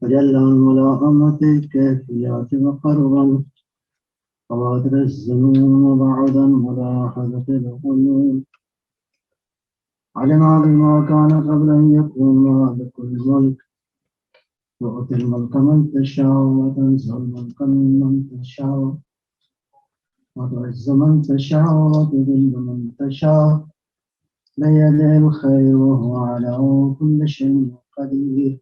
وجل عن ملاءمة الكافيات وقربا خواتر الزنون وبعدا ملاحظة القلوب علم بما كان قبل أن يكون مالك الملك تؤتي الملك من تشاء وتنزع الملك ممن تشاء وتعز من تشاء وتذل من تشاء بيده الخير وهو على كل شيء قدير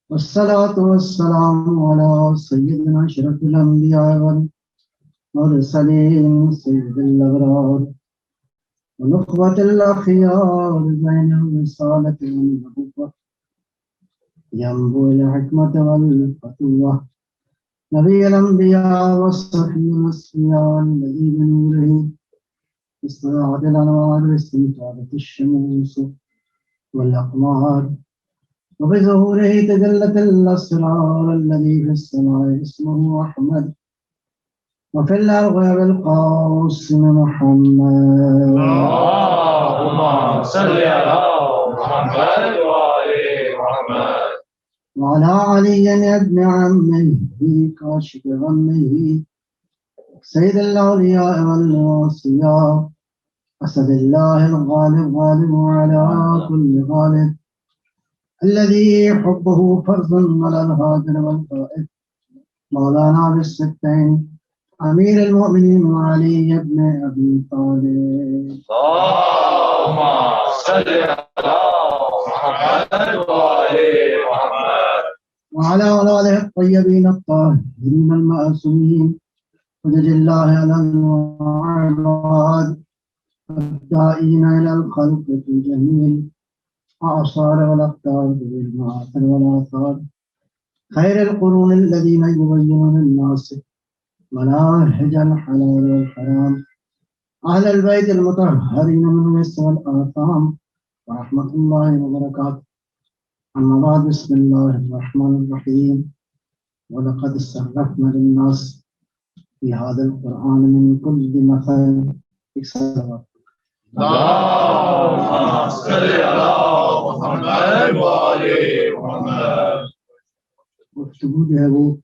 والصلاة والسلام على سيدنا أشرف الأنبياء والمرسلين سيد الأبرار ونخبة الأخيار بين الرسالة والنبوة ينبوع الحكمة والفتوة نبي الأنبياء والصفي الأصفياء الذي بنوره استطاعت الأنوار واستنفارت الشموس والأقمار وبظهوره تجلت الأسرار الذي في السماء اسمه أحمد وفي الأرض بالقاسم محمد اللهم صل على محمد وآل محمد وعلى علي ابن عمه كاشف غمه سيد الأولياء والأوصياء أسد الله الغالب غالب على كل غالب الذي حبه فرض على الهادر والغائب مولانا بالستين أمير المؤمنين علي بن أبي طالب اللهم صل على محمد وآل محمد وعلى آله الطيبين الطاهرين المعصومين حجج الله على العباد الداعين إلى الخلق في جميل أعصار والأقطار بالمآثر والآثار خير القرون الذين يبينون للناس مناهج الحلال والحرام أهل البيت المطهرين من الوسط والآثام ورحمة الله وبركاته أما بعد بسم الله الرحمن الرحيم ولقد صرفنا للناس في هذا القرآن من كل مثل صلوات اللهم صل على محمد وآل محمد گفتگو جو ہے وہ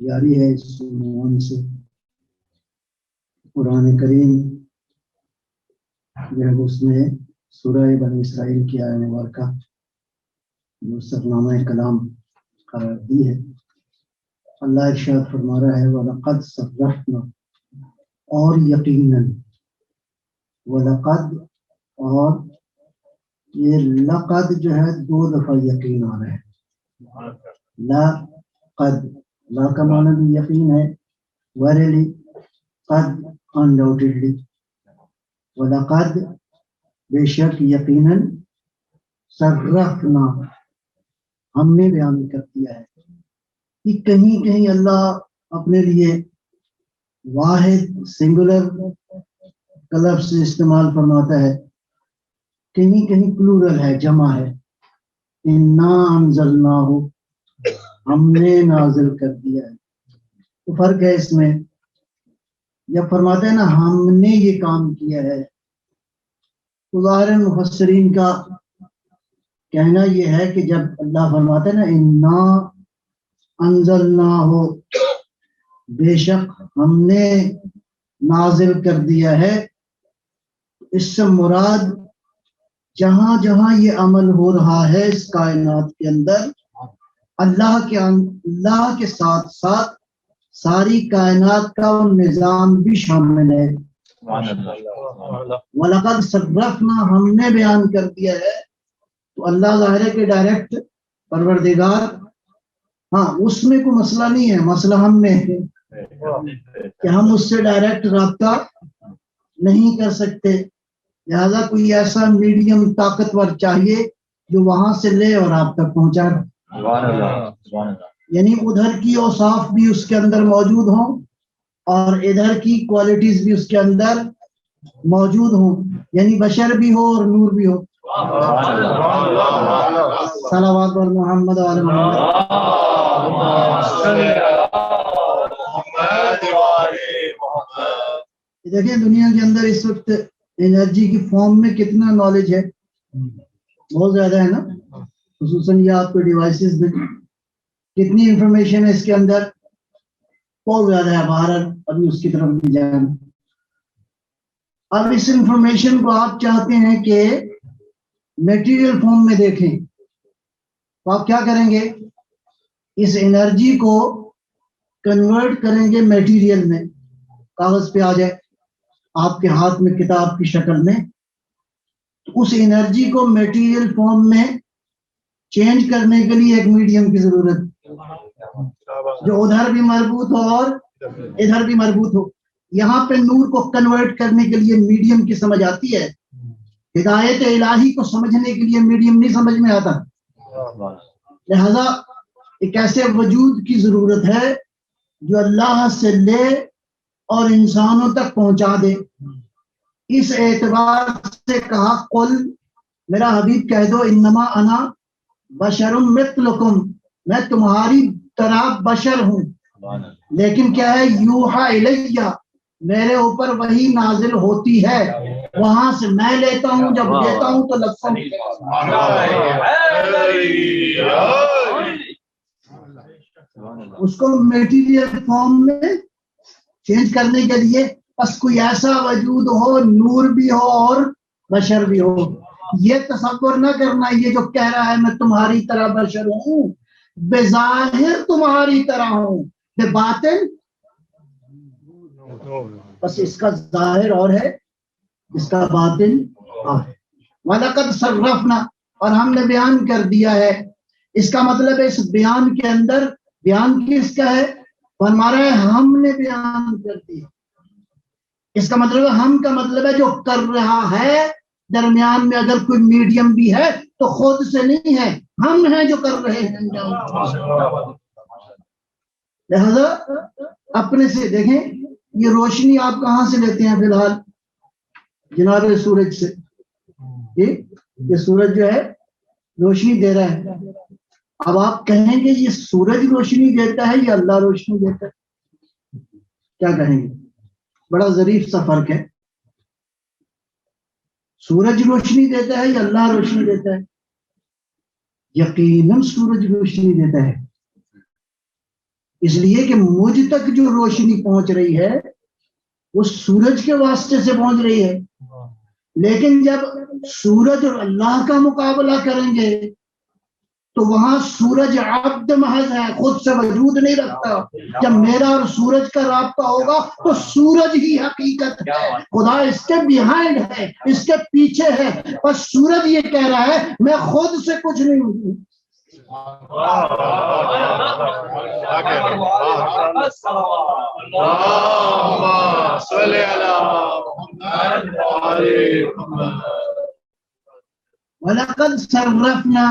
جاری ہے اس عنوان سے قرآن کریم جو ہے اس میں سورہ بنی اسرائیل کی آیہ مبارکہ جو سرنامہ کلام قرار دی ہے اللہ ارشاد فرما رہا ہے وَلَقَدْ صَرَّفْنَا اور یقیناً وَلَقَدْ اور یہ لقد جو ہے دو دفعہ یقین آ رہا ہے لا قد لا کا معنی بھی یقین ہے ورلی قد undoubtedly وَلَقَدْ بے شک یقیناً صرفنا ہم نے بیان کر دیا ہے کہ کہیں کہیں اللہ اپنے لیے واحد سنگولر کا لفظ استعمال فرماتا ہے کہیں کہیں پلورل ہے جمع ہے انا انزلناہ ہم نے نازل کر دیا ہے تو فرق ہے اس میں جب فرماتے ہیں نا ہم نے یہ کام کیا ہے تو ظاہر مفسرین کا کہنا یہ ہے کہ جب اللہ فرماتے ہیں نا انا انزلناہ بے شک ہم نے نازل کر دیا ہے اس سے مراد جہاں جہاں یہ عمل ہو رہا ہے اس کائنات کے اندر اللہ کے ساتھ ساتھ ساری کائنات کا نظام بھی شامل ہے وَلَقَدْ صَرَّفْنَا ہم نے بیان کر دیا ہے تو اللہ ظاہر ہے کہ ڈائریکٹ پروردگار ہاں اس میں کوئی مسئلہ نہیں ہے مسئلہ ہم میں ہے کہ ہم اس سے ڈائریکٹ رابطہ نہیں کر سکتے لہذا کوئی ایسا میڈیم طاقتور چاہیے جو وہاں سے لے اور آپ تک پہنچا یعنی ادھر کی اوصاف بھی اس کے اندر موجود ہوں اور ادھر کی کوالٹیز بھی اس کے اندر موجود ہوں یعنی بشر بھی ہو اور نور بھی ہو صلوات اور محمد علیہ محمد دیکھیں دنیا کے اندر اس وقت انرجی کی فارم میں کتنا نالج ہے بہت زیادہ ہے نا, خصوصاً یہ آپ کے ڈیوائسز میں کتنی انفارمیشن ہے اس کے اندر, بہت زیادہ ہے. باہر ابھی اس کی طرف نہیں جانا. اب اس انفارمیشن کو آپ چاہتے ہیں کہ میٹیریل فارم میں دیکھیں, تو آپ کیا کریں گے, اس انرجی کو کنورٹ کریں گے میٹیریل میں, کاغذ پہ آ جائے آپ کے ہاتھ میں کتاب کی شکل میں. تو اس انرجی کو میٹیریل فارم میں چینج کرنے کے لیے ایک میڈیم کی ضرورت, جو ادھر بھی مربوط ہو اور ادھر بھی مربوط ہو. یہاں پہ نور کو کنورٹ کرنے کے لیے میڈیم کی سمجھ آتی ہے, ہدایت الہی کو سمجھنے کے لیے میڈیم نہیں سمجھ میں آتا. لہذا ایک ایسے وجود کی ضرورت ہے جو اللہ سے لے اور انسانوں تک پہنچا دے. اس اعتبار سے کہا قل, میرا حبیب کہہ دو, انما انا بشر مثلکم, میں تمہاری طرح بشر ہوں, لیکن کیا ہے, یوحا الیہ, میرے اوپر وہی نازل ہوتی ہے, وہاں سے میں لیتا ہوں, جب دیتا ہوں تو لگتا ہوں. اس کو میٹیریل فارم میں چینج کرنے کے لیے بس کوئی ایسا وجود ہو, نور بھی ہو اور بشر بھی ہو. یہ تصور نہ کرنا, یہ جو کہہ رہا ہے میں تمہاری طرح بشر ہوں, بظاہر تمہاری طرح ہوں, بے باطن بس اس کا ظاہر اور ہے, اس کا باطن اور ہے. وَلَقَدْ صَرَّفْنَا, اور ہم نے بیان کر دیا ہے. اس کا مطلب ہے اس بیان کے اندر, بیان کس کا ہے, فرما رہا ہے ہم نے بیان کر دیا. اس کا مطلب ہم کا مطلب ہے جو کر رہا ہے, درمیان میں اگر کوئی میڈیم بھی ہے تو خود سے نہیں ہے, ہم ہیں جو کر رہے ہیں. لہذا اپنے سے دیکھیں, یہ روشنی آپ کہاں سے لیتے ہیں؟ فی الحال جناب سورج سے. یہ سورج جو ہے روشنی دے رہا ہے. اب آپ کہیں گے یہ سورج روشنی دیتا ہے یا اللہ روشنی دیتا ہے, کیا کہیں گے؟ بڑا ظریف سا فرق ہے. سورج روشنی دیتا ہے یا اللہ روشنی دیتا ہے؟ یقیناً سورج روشنی دیتا ہے, اس لیے کہ مجھ تک جو روشنی پہنچ رہی ہے وہ سورج کے واسطے سے پہنچ رہی ہے. لیکن جب سورج اور اللہ کا مقابلہ کریں گے تو وہاں سورج عبد محض ہے, خود سے وجود نہیں رکھتا. جب میرا اور سورج کا رابطہ ہوگا تو سورج ہی حقیقت ہے, خدا اس کے بیہائنڈ ہے, اس کے پیچھے ہے. بس سورج یہ کہہ رہا ہے میں خود سے کچھ نہیں ہوں. وَلَقَدْ صَرَّفْنَا,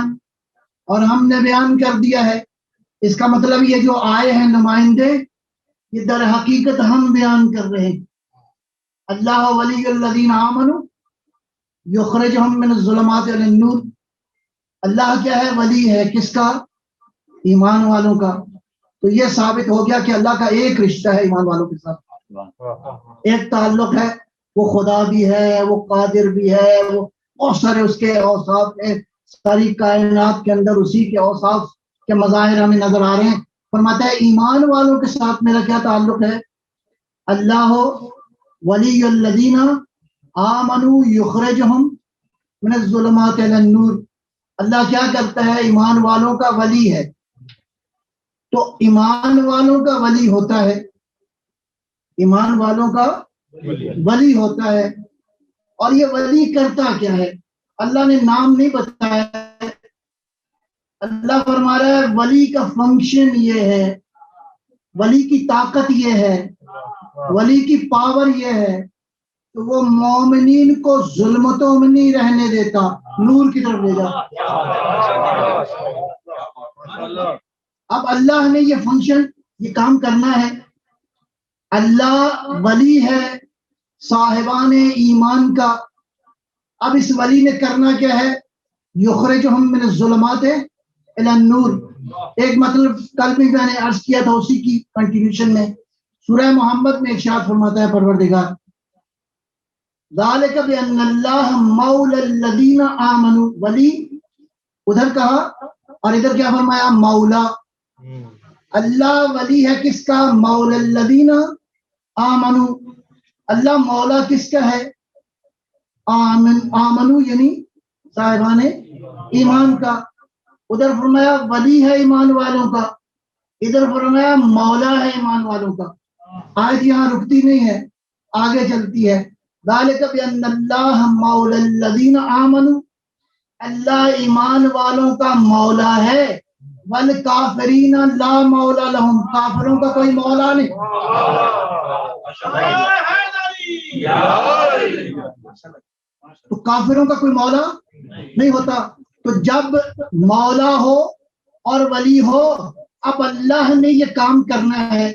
اور ہم نے بیان کر دیا ہے. اس کا مطلب یہ جو آئے ہیں نمائندے, یہ در حقیقت ہم بیان کر رہے ہیں. اللہ ولی الذین آمنوا یخرجہم من الظلمات الی النور. اللہ کیا ہے؟ ولی ہے. کس کا؟ ایمان والوں کا. تو یہ ثابت ہو گیا کہ اللہ کا ایک رشتہ ہے ایمان والوں کے ساتھ, ایک تعلق ہے. وہ خدا بھی ہے, وہ قادر بھی ہے, وہ بہت سارے اس کے اوصاف ہیں. ساری کائنات کے اندر اسی کے اوصاف کے مظاہر ہمیں نظر آ رہے ہیں. فرماتا ہے ایمان والوں کے ساتھ میرا کیا تعلق ہے؟ اللہ ولی الذین آمنوا یخرجہم من الظلمات الی النور. اللہ کیا کرتا ہے؟ ایمان والوں کا ولی ہے. تو ایمان والوں کا ولی ہوتا ہے, ایمان والوں کا ولی ہوتا ہے. اور یہ ولی کرتا کیا ہے؟ اللہ نے نام نہیں بتایا. اللہ فرما رہا ہے ولی کا فنکشن یہ ہے, ولی کی طاقت یہ ہے, ولی کی پاور یہ ہے کہ وہ مومنین کو ظلمتوں میں نہیں رہنے دیتا, نور کی طرف لے جاتا. اب اللہ نے یہ فنکشن, یہ کام کرنا ہے. اللہ ولی ہے صاحبان ایمان کا. اب اس ولی نے کرنا کیا ہے؟ یخرجہم من الظلمات الی النور. ایک مطلب کل بھی میں نے عرض کیا تھا, اسی کی کنٹینیوشن میں سورہ محمد میں ارشاد فرماتا ہے پروردگار, ذالک بان اللہ مولی الذین آمنوا, ولی ادھر کہا اور ادھر کیا فرمایا؟ مولا. اللہ ولی ہے کس کا؟ مولا الذین آمنو. اللہ مولا کس کا ہے؟ آمنو یعنی صاحبان ایمان کا. ادھر فرمایا ولی ہے ایمان والوں کا، ادھر فرمایا مولا ہے ایمان والوں کا. آیت یہاں رکتی نہیں ہے، آگے چلتی ہے. ذالک بأن اللہ مولا الذین آمنوا، اللہ ایمان والوں کا مولا ہے. والکافرین لا مولا لہم، کافروں کا کوئی مولا نہیں. تو کافروں کا کوئی مولا نہیں ہوتا. تو جب مولا ہو اور ولی ہو، اب اللہ نے یہ کام کرنا ہے،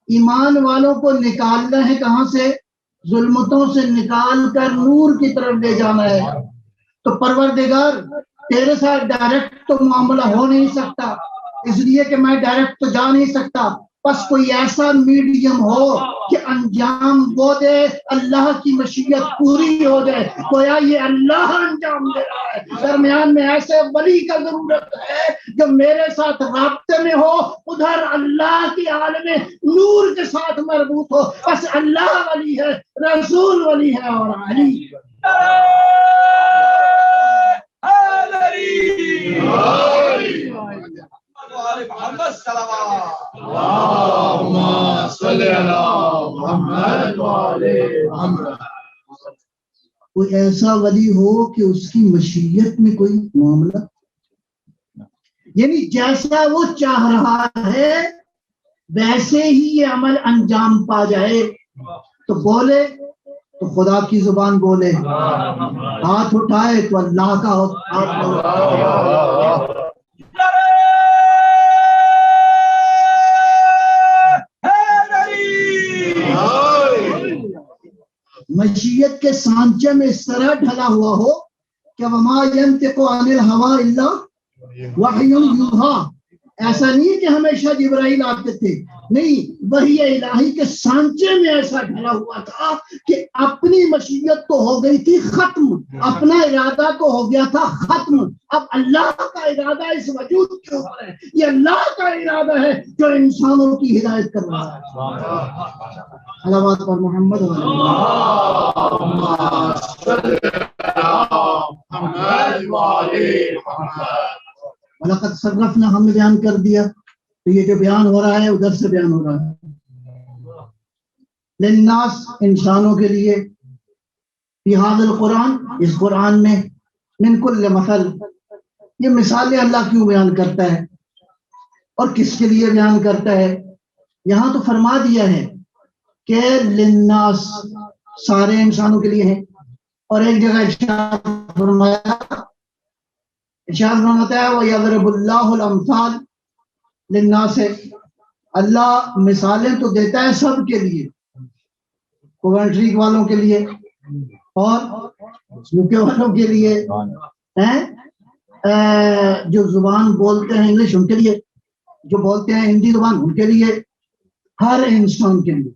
ایمان والوں کو نکالنا ہے کہاں سے؟ ظلمتوں سے نکال کر نور کی طرف لے جانا ہے. تو پروردگار تیرے ساتھ ڈائریکٹ تو معاملہ ہو نہیں سکتا، اس لیے کہ میں ڈائریکٹ تو جا نہیں سکتا. بس کوئی ایسا میڈیم ہو کہ انجام وہ دے، اللہ کی مشیت پوری ہو جائے. گویا یہ اللہ انجام دے رہا ہے. درمیان میں ایسے ولی کا ضرورت ہے جو میرے ساتھ رابطے میں ہو، ادھر اللہ کی عالم نور کے ساتھ مربوط ہو. بس اللہ ولی ہے، رسول ولی ہے اور علی. کوئی ایسا ولی ہو کہ اس کی مشیت میں کوئی معاملہ، یعنی جیسا وہ چاہ رہا ہے ویسے ہی یہ عمل انجام پا جائے. تو بولے تو خدا کی زبان بولے، ہاتھ اٹھائے تو اللہ کا ہاتھ بولے. مشیت کے سانچے میں اس طرح ڈھلا ہوا ہو کہ وما ينطق عن الهوى الا وحی یوحی. ایسا نہیں کہ ہمیشہ جبرائیل آتے تھے، نہیں، وحی الہی کے سانچے میں ایسا ڈھلا ہوا تھا کہ اپنی مشیت تو ہو گئی تھی ختم، اپنا ارادہ تو ہو گیا تھا ختم. اب اللہ کا ارادہ اس وجود کے اوپر ہے. یہ اللہ کا ارادہ ہے جو انسانوں کی ہدایت کر رہا ہے. صلوات پر محمد وَلَقَدْ صَرَّفْنَا، ہم نے بیان کر دیا. تو یہ جو بیان ہو رہا ہے ادھر سے بیان ہو رہا ہے. للناس، انسانوں کے لیے، فی ھذا القرآن، اس قرآن میں، من کل مثل، یہ مثالیں اللہ کیوں بیان کرتا ہے اور کس کے لیے بیان کرتا ہے؟ یہاں تو فرما دیا ہے کہ للناس، سارے انسانوں کے لیے ہیں. اور ایک جگہ ارشاد فرمایا، فرماتا ہے وَيَضْرِبُ اللَّهُ الْأَمْثَالَ لِلنَّاسِ، اللہ مثالیں تو دیتا ہے سب کے لیے، کوونٹری والوں کے لیے اور یو کے والوں کے لیے، جو زبان بولتے ہیں انگلش ان کے لیے، جو بولتے ہیں ہندی زبان ان کے لیے، ہر انسان کے لیے،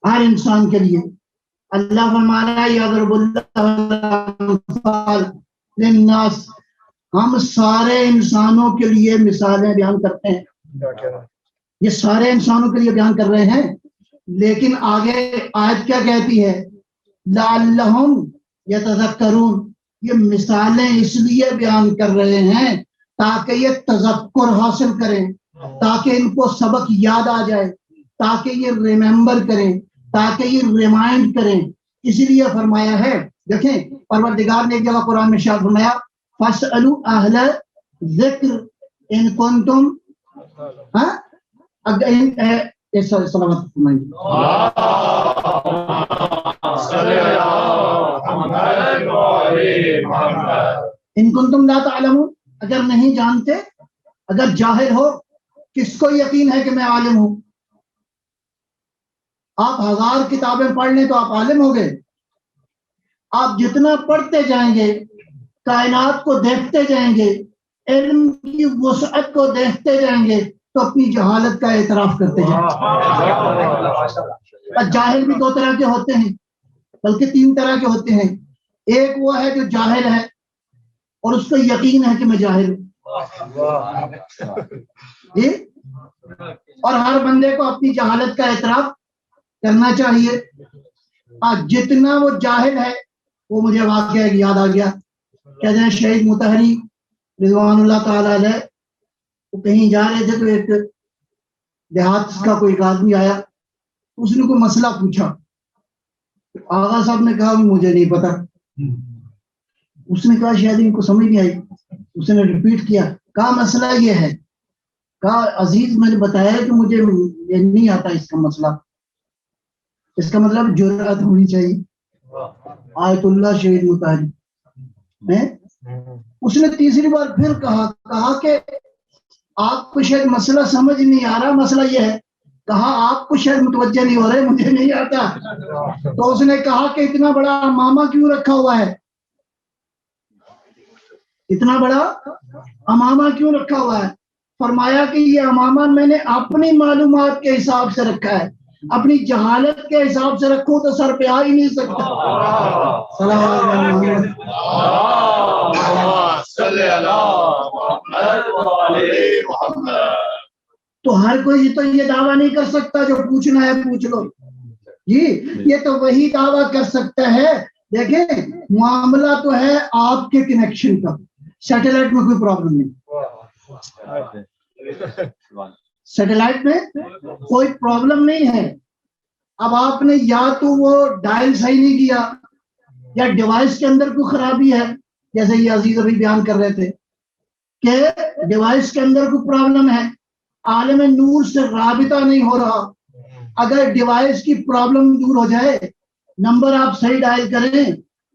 ہر انسان کے لیے. اللہ فرما رہا ہے یضرب اللہ الامثال للناس، ہم سارے انسانوں کے لیے مثالیں بیان کرتے ہیں. یہ سارے انسانوں کے لیے بیان کر رہے ہیں، لیکن آگے آیت کیا کہتی ہے؟ لعلہم یتذکرون، یہ مثالیں اس لیے بیان کر رہے ہیں تاکہ یہ تذکر حاصل کریں، تاکہ ان کو سبق یاد آ جائے، تاکہ یہ ریممبر کریں، تاکہ یہ ریمائنڈ کریں. اسی لیے فرمایا ہے، دیکھیں پروردگار نے ایک جگہ قرآن میں ارشاد فرمایا فَاسْأَلُوا أَهْلَ الذِّكْرِ إِن كُنتُمْ، ان کنتم لا تعلمون، اگر نہیں جانتے، اگر جاہل ہو، کس کو یقین ہے کہ میں عالم ہوں؟ آپ 1000 کتابیں پڑھ لیں تو آپ عالم ہو گئے. آپ جتنا پڑھتے جائیں گے، کائنات کو دیکھتے جائیں گے، علم کی وسعت کو دیکھتے جائیں گے، تو اپنی جہالت کا اعتراف کرتے جائیں گے. جاہل بھی 2 طرح کے ہوتے ہیں، بلکہ 3 طرح کے ہوتے ہیں. ایک وہ ہے جو جاہل ہے، اور اس کو یقین ہے کہ میں جاہل ہوں. جی, اور ہر بندے کو اپنی جہالت کا اعتراف کرنا چاہیے. جتنا وہ جاہل ہے, وہ مجھے واقعہ یاد آ گیا. کہتے ہیں شہید مطہری رضوان اللہ تعالی علیہ وہ کہیں جا رہے تھے تو ایک دیہات کا کوئی آدمی آیا, اس نے کوئی مسئلہ پوچھا. آغا صاحب نے کہا مجھے نہیں پتا. اس نے کہا شاید ان کو سمجھ نہیں آئی. اس نے ریپیٹ کیا, کہا مسئلہ یہ ہے. کہا عزیز میں نے بتایا کہ مجھے یہ نہیں آتا اس کا مسئلہ. اس کا مطلب جرأت ہونی چاہیے. آیت اللہ شہید مطہری. اس نے تیسری بار پھر کہا کہ آپ کو شاید مسئلہ سمجھ نہیں آ رہا, مسئلہ یہ ہے. کہا آپ کو شاید متوجہ نہیں ہو رہے, مجھے نہیں آتا. تو اس نے کہا کہ اتنا بڑا امامہ کیوں رکھا ہوا ہے, اتنا بڑا امامہ کیوں رکھا ہوا ہے؟ فرمایا کہ یہ امامہ میں نے اپنی معلومات کے حساب سے رکھا ہے, اپنی جہالت کے حساب سے رکھوں تو سر پہ آ ہی نہیں سکتا. تو ہر کوئی تو یہ دعویٰ نہیں کر سکتا جو پوچھنا ہے پوچھ لو جی. یہ تو وہی دعویٰ کر سکتا ہے. دیکھیں معاملہ تو ہے آپ کے کنیکشن کا, سیٹلائٹ میں کوئی پرابلم نہیں. سیٹلائٹ میں کوئی پرابلم نہیں ہے. اب آپ نے یا تو وہ ڈائل صحیح نہیں کیا, یا ڈیوائس کے اندر کوئی خرابی ہے, جیسے یہ عزیز ابھی بیان کر رہے تھے کہ ڈیوائس کے اندر کوئی پرابلم ہے, عالم نور سے رابطہ نہیں ہو رہا. اگر ڈیوائس کی پرابلم دور ہو جائے, نمبر آپ صحیح ڈائل کریں,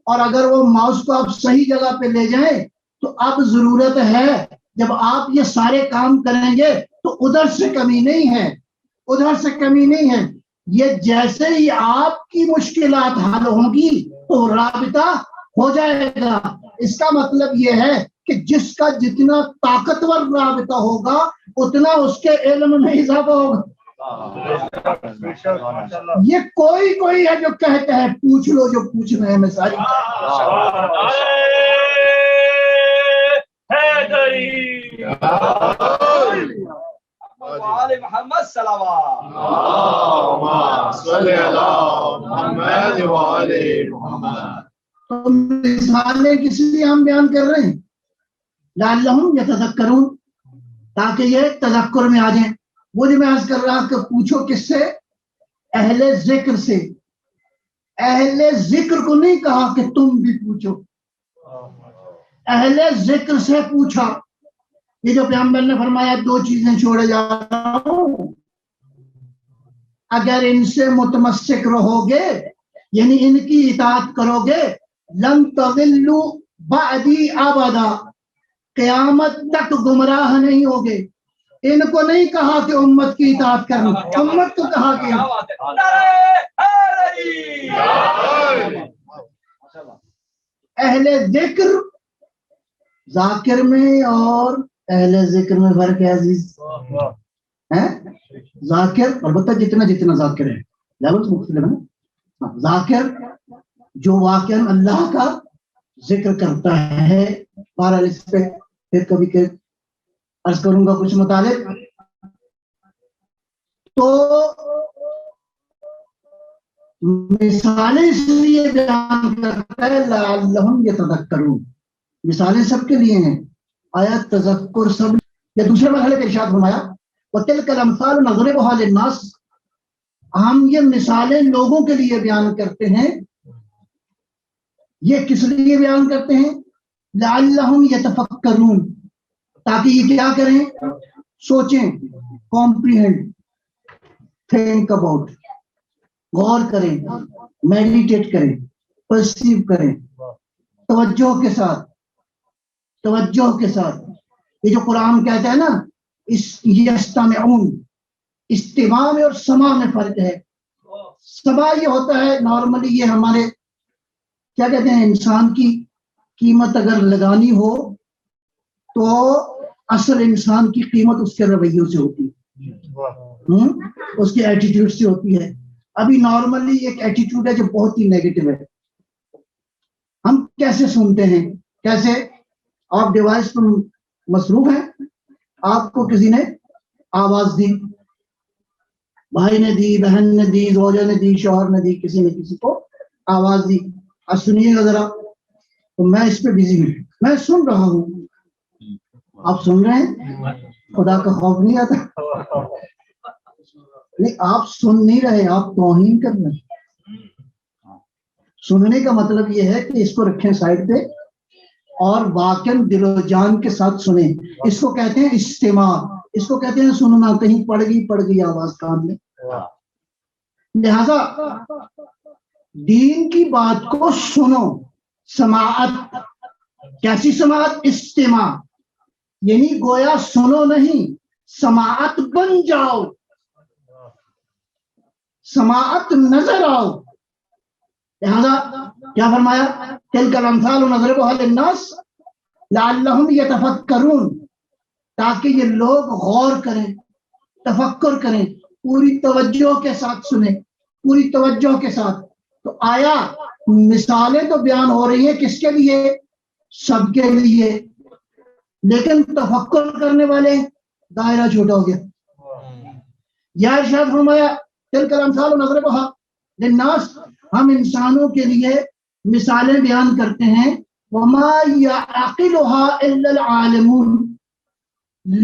اور اگر وہ ماؤس کو آپ صحیح جگہ پہ لے جائیں, تو اب ضرورت ہے جب آپ یہ سارے کام کریں گے تو ادھر سے کمی نہیں ہے, ادھر سے کمی نہیں ہے. یہ جیسے ہی آپ کی مشکلات حل ہوں گی تو رابطہ ہو جائے گا. اس کا مطلب یہ ہے کہ جس کا جتنا طاقتور رابطہ ہوگا اتنا اس کے علم میں اضافہ ہوگا. یہ کوئی ہے جو کہتا ہے پوچھ لو جو پوچھنا ہے. میں ساری محمد صلوات مثالیں کس لیے ہم بیان کر رہے ہیں؟ لعلہم یتذکرون, تاکہ یہ تذکر میں آ جائیں. وہ جو میں عرض کر رہا کہ پوچھو کس سے؟ اہل ذکر سے. اہل ذکر کو نہیں کہا کہ تم بھی پوچھو, اہل ذکر سے پوچھا. یہ جو پیغمبر نے فرمایا 2 چیزیں چھوڑے جا رہا ہوں, اگر ان سے متمسک رہو گے یعنی ان کی اطاعت کرو گے, لن تضلوا بعدی ابدا, قیامت تک گمراہ نہیں ہوگے. ان کو نہیں کہا کہ امت کی اطاعت کرنا, امت کو کہا کہ اہل ذکر. ذاکر میں اور اہل ذکر میں فرق ہے عزیز. ذاکر البتہ جتنا ذاکر ہے لیول مختلف ہے. ذاکر جو واقعا اللہ کا ذکر کرتا ہے. بہرحال اس پہ پھر کبھی عرض کروں گا کچھ متعلق. تو مثالیں اس لیے بیان کرتا ہے لعلہم یتذکرون, مثالیں سب کے لیے ہیں. آیا تذکر سب یا دوسرے مرحلے کا ارشاد فرمایا وَتِلْكَ الْأَمْثَالُ نَضْرِبُهَا لِلنَّاسِ, ہم یہ مثالیں لوگوں کے لیے بیان کرتے ہیں. یہ کس لیے بیان کرتے ہیں؟ لعلہم یتفکرون, تاکہ یہ کیا کریں؟ سوچیں, کمپریہنڈ, تھنک اباؤٹ, غور کریں, میڈیٹیٹ کریں, پرسیو کریں, توجہ کے ساتھ. یہ جو قرآن کہتا ہے نا یستمعون, استماع میں اور سماع میں فرق ہے. سماع یہ ہوتا ہے نارملی, یہ ہمارے کیا کہتے ہیں, انسان کی قیمت اگر لگانی ہو تو اصل انسان کی قیمت اس کے رویوں سے ہوتی ہے, اس کے ایٹیٹیوڈ سے ہوتی ہے. ابھی نارملی ایک ایٹیٹیوڈ ہے جو بہت ہی نیگیٹو ہے. ہم کیسے سنتے ہیں, کیسے آپ ڈیوائس پر مصروف ہیں, آپ کو کسی نے آواز دی, بھائی نے دی, بہن نے دی, زوجہ نے دی, شوہر نے دی, کسی نے کسی کو آواز دی, اب سنیے گا ذرا, تو میں اس پہ بزی ہوں, میں سن رہا ہوں, آپ سن رہے ہیں, خدا کا خوف نہیں آتا؟ نہیں, آپ سن نہیں رہے, آپ توہین کر رہے ہیں. سننے کا مطلب یہ ہے کہ اس کو رکھیں سائڈ پہ اور واقعاً دل و جان کے ساتھ سنیں. اس کو کہتے ہیں استماع, اس کو کہتے ہیں سننا. کہیں پڑ گئی آواز کان میں. لہذا دین کی بات کو سنو, سماعت. کیسی سماعت؟ استماع, یعنی گویا سنو نہیں, سماعت بن جاؤ, سماعت نظر آؤ. لہذا کیا فرمایا؟ تلک الامثال نضربها للناس لعلهم يتفکرون, تاکہ یہ لوگ غور کریں, تفکر کریں, پوری توجہ کے ساتھ سنیں, پوری توجہ کے ساتھ. تو آیا مثالیں تو بیان ہو رہی ہیں کس کے لیے؟ سب کے لیے, لیکن تفکر کرنے والے دائرہ چھوٹا ہو گیا. یا ارشاد فرمایا تلک الامثال نضربها للناس, ہم انسانوں کے لیے مثالیں بیان کرتے ہیں. وما يعقلها الا العالمون,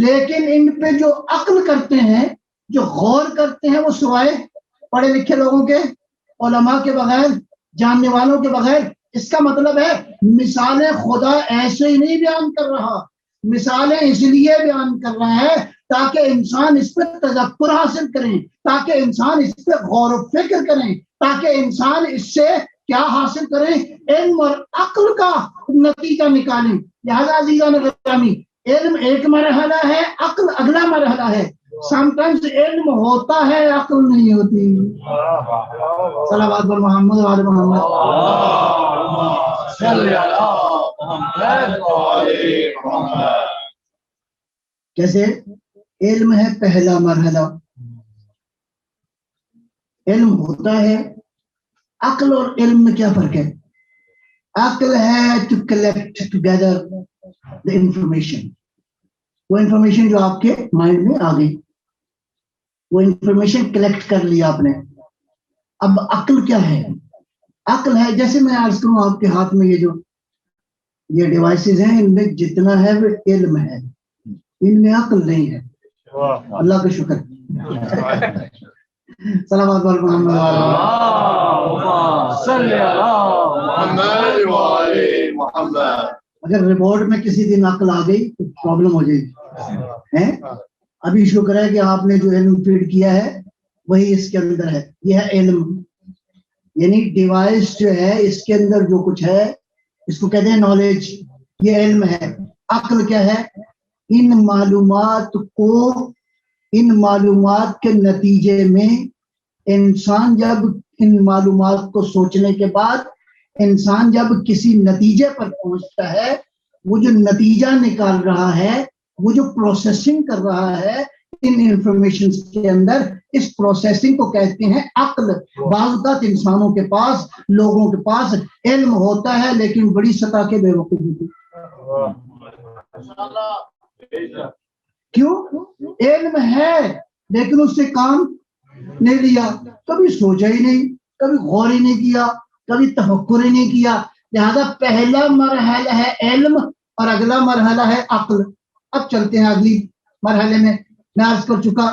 لیکن ان پہ جو عقل کرتے ہیں, جو غور کرتے ہیں, وہ سوائے پڑھے لکھے لوگوں کے, علماء کے بغیر, جاننے والوں کے بغیر. اس کا مطلب ہے مثالیں خدا ایسے ہی نہیں بیان کر رہا, مثالیں اس لیے بیان کر رہا ہے تاکہ انسان اس پہ تذکر حاصل کریں, تاکہ انسان اس پہ غور و فکر کریں, تاکہ انسان اس سے کیا حاصل کریں؟ علم اور عقل کا نتیجہ نکالیں. لہذا عزیزان گرامی, علم ایک مرحلہ ہے, عقل اگلا مرحلہ ہے. سم ٹائمز علم ہوتا ہے, عقل نہیں ہوتی. صلوات بر محمد و آل محمد. جیسے علم ہے پہلا مرحلہ, علم ہوتا ہے. عقل اور علم میں کیا فرق ہے؟ عقل ہے to collect together the information, وہ انفارمیشن جو آپ کے مائنڈ میں آ گئی, وہ انفارمیشن کلیکٹ کر لیا آپ نے. اب عقل کیا ہے؟ عقل ہے, جیسے میں عرض کروں آپ کے ہاتھ میں یہ ڈیوائسز ہیں, ان میں جتنا ہے وہ علم ہے, ان میں عقل نہیں ہے. اللہ کا شکر. صلوات بر محمد. اگر رپورٹ میں کسی دن عقل آ گئی تو پرابلم ہو جائے گی. ابھی شکر ہے کہ آپ نے جو علم فیڈ کیا ہے وہی اس کے اندر ہے. یہ ہے علم, یعنی ڈیوائس جو ہے اس کے اندر جو کچھ ہے اس کو کہتے ہیں نالج, یہ علم ہے. عقل کیا ہے؟ ان معلومات کے نتیجے میں انسان جب ان معلومات کو سوچنے کے بعد انسان جب کسی نتیجے پر پہنچتا ہے, وہ جو نتیجہ نکال رہا ہے, وہ جو پروسیسنگ کر رہا ہے ان انفارمیشن کے اندر, اس پروسیسنگ کو کہتے ہیں عقل. بعض اوقات انسانوں کے پاس, لوگوں کے پاس علم ہوتا ہے لیکن بڑی سطح کے بے وقوف ہوتے. کیوں؟ علم ہے لیکن اس سے کام نہیں لیا, کبھی سوچا ہی نہیں, کبھی غور ہی نہیں کیا, کبھی تفکر ہی نہیں کیا. لہذا پہلا مرحلہ ہے علم اور اگلا مرحلہ ہے عقل. اب چلتے ہیں اگلی مرحلے میں. میں عرض کر چکا,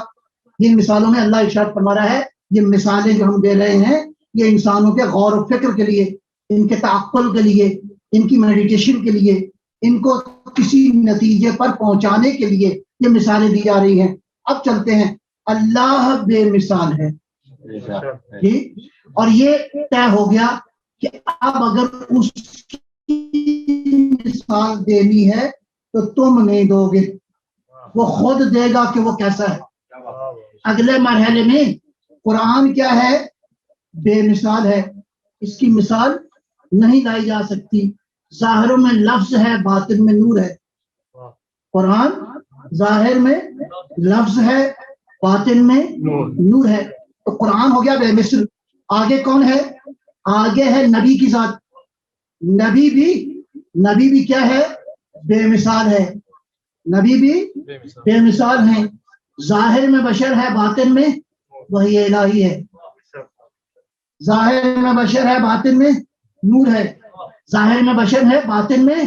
یہ مثالوں میں اللہ ارشاد فرما رہا ہے, یہ مثالیں جو ہم دے رہے ہیں یہ انسانوں کے غور و فکر کے لیے, ان کے تعقل کے لیے, ان کی میڈیٹیشن کے لیے, ان کو کسی نتیجے پر پہنچانے کے لیے یہ مثالیں دی جا رہی ہیں. اب چلتے ہیں, اللہ بے مثال ہے. ٹھیک, اور یہ طے ہو گیا کہ اب اگر اس کی مثال دینی ہے تو تم نہیں دو گے, وہ خود دے گا کہ وہ کیسا ہے. اگلے مرحلے میں قرآن کیا ہے؟ بے مثال ہے, اس کی مثال نہیں لائی جا سکتی. ظاہر میں لفظ ہے, باطن میں نور ہے. قرآن ظاہر میں لفظ ہے, باطن میں نور ہے. تو قرآن ہو گیا بے مثل. آگے کون ہے؟ آگے ہے نبی کی ذات. نبی بھی کیا ہے؟ بے مثال ہے، نبی بھی بے مثال ہیں. ظاہر میں بشر ہے، باطن میں وہی الہی ہے. ظاہر میں بشر ہے، باطن میں نور ہے. ظاہر میں بشر ہے، باطن میں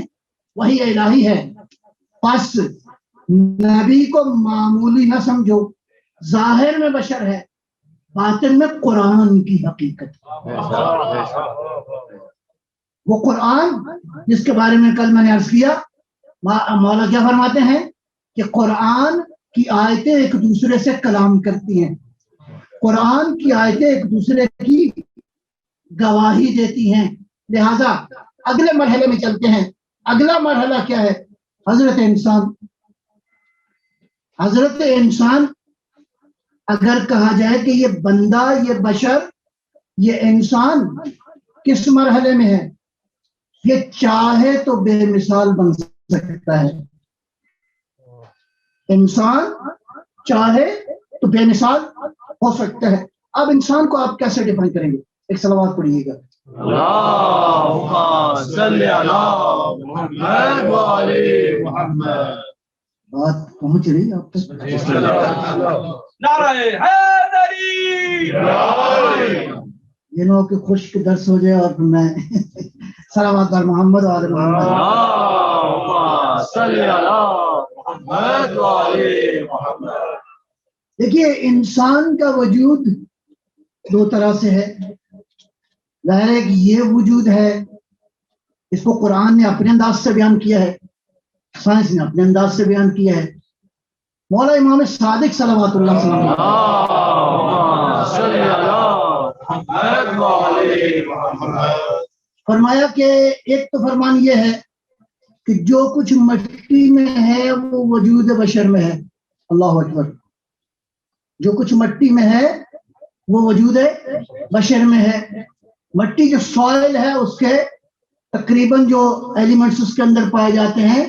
وہی الہی ہے. پس نبی کو معمولی نہ سمجھو، ظاہر میں بشر ہے، باطن میں قرآن کی حقیقت. وہ قرآن جس کے بارے میں کل میں نے عرض کیا، مولا کیا فرماتے ہیں کہ قرآن کی آیتیں ایک دوسرے سے کلام کرتی ہیں، قرآن کی آیتیں ایک دوسرے کی گواہی دیتی ہیں. لہذا اگلے مرحلے میں چلتے ہیں. اگلا مرحلہ کیا ہے؟ حضرت انسان. حضرت انسان اگر کہا جائے کہ یہ بندہ، یہ بشر، یہ انسان کس مرحلے میں ہے؟ یہ چاہے تو بے مثال بن سکتا ہے. انسان چاہے تو بے مثال ہو سکتا ہے. اب انسان کو آپ کیسے ڈیفائن کریں گے؟ ایک صلوات پڑھیے گا. اللهم صل على محمد وعلى محمد. بات پہنچ رہی آپ تک؟ نعرہ حیدری. یہ نو کہ خشک درس ہو جائے اور پھر میں صلوات بر محمد وعلى محمد. اللهم صل على محمد وعلى محمد. دیکھیے انسان کا وجود دو طرح سے ہے. ظاہر ہے کہ یہ وجود ہے، اس کو قرآن نے اپنے انداز سے بیان کیا ہے، سائنس نے اپنے انداز سے بیان کیا ہے. مولا امام صادق صلوات اللہ علیہ اللهم صل على محمد وعلى محمد. فرمایا کہ ایک تو فرمان یہ ہے کہ جو کچھ مٹی میں ہے وہ وجود بشر میں ہے. اللہ اکبر. جو کچھ مٹی میں ہے وہ وجود بشر میں ہے. مٹی جو سوائل ہے اس کے تقریباً جو ایلیمنٹس اس کے اندر پائے جاتے ہیں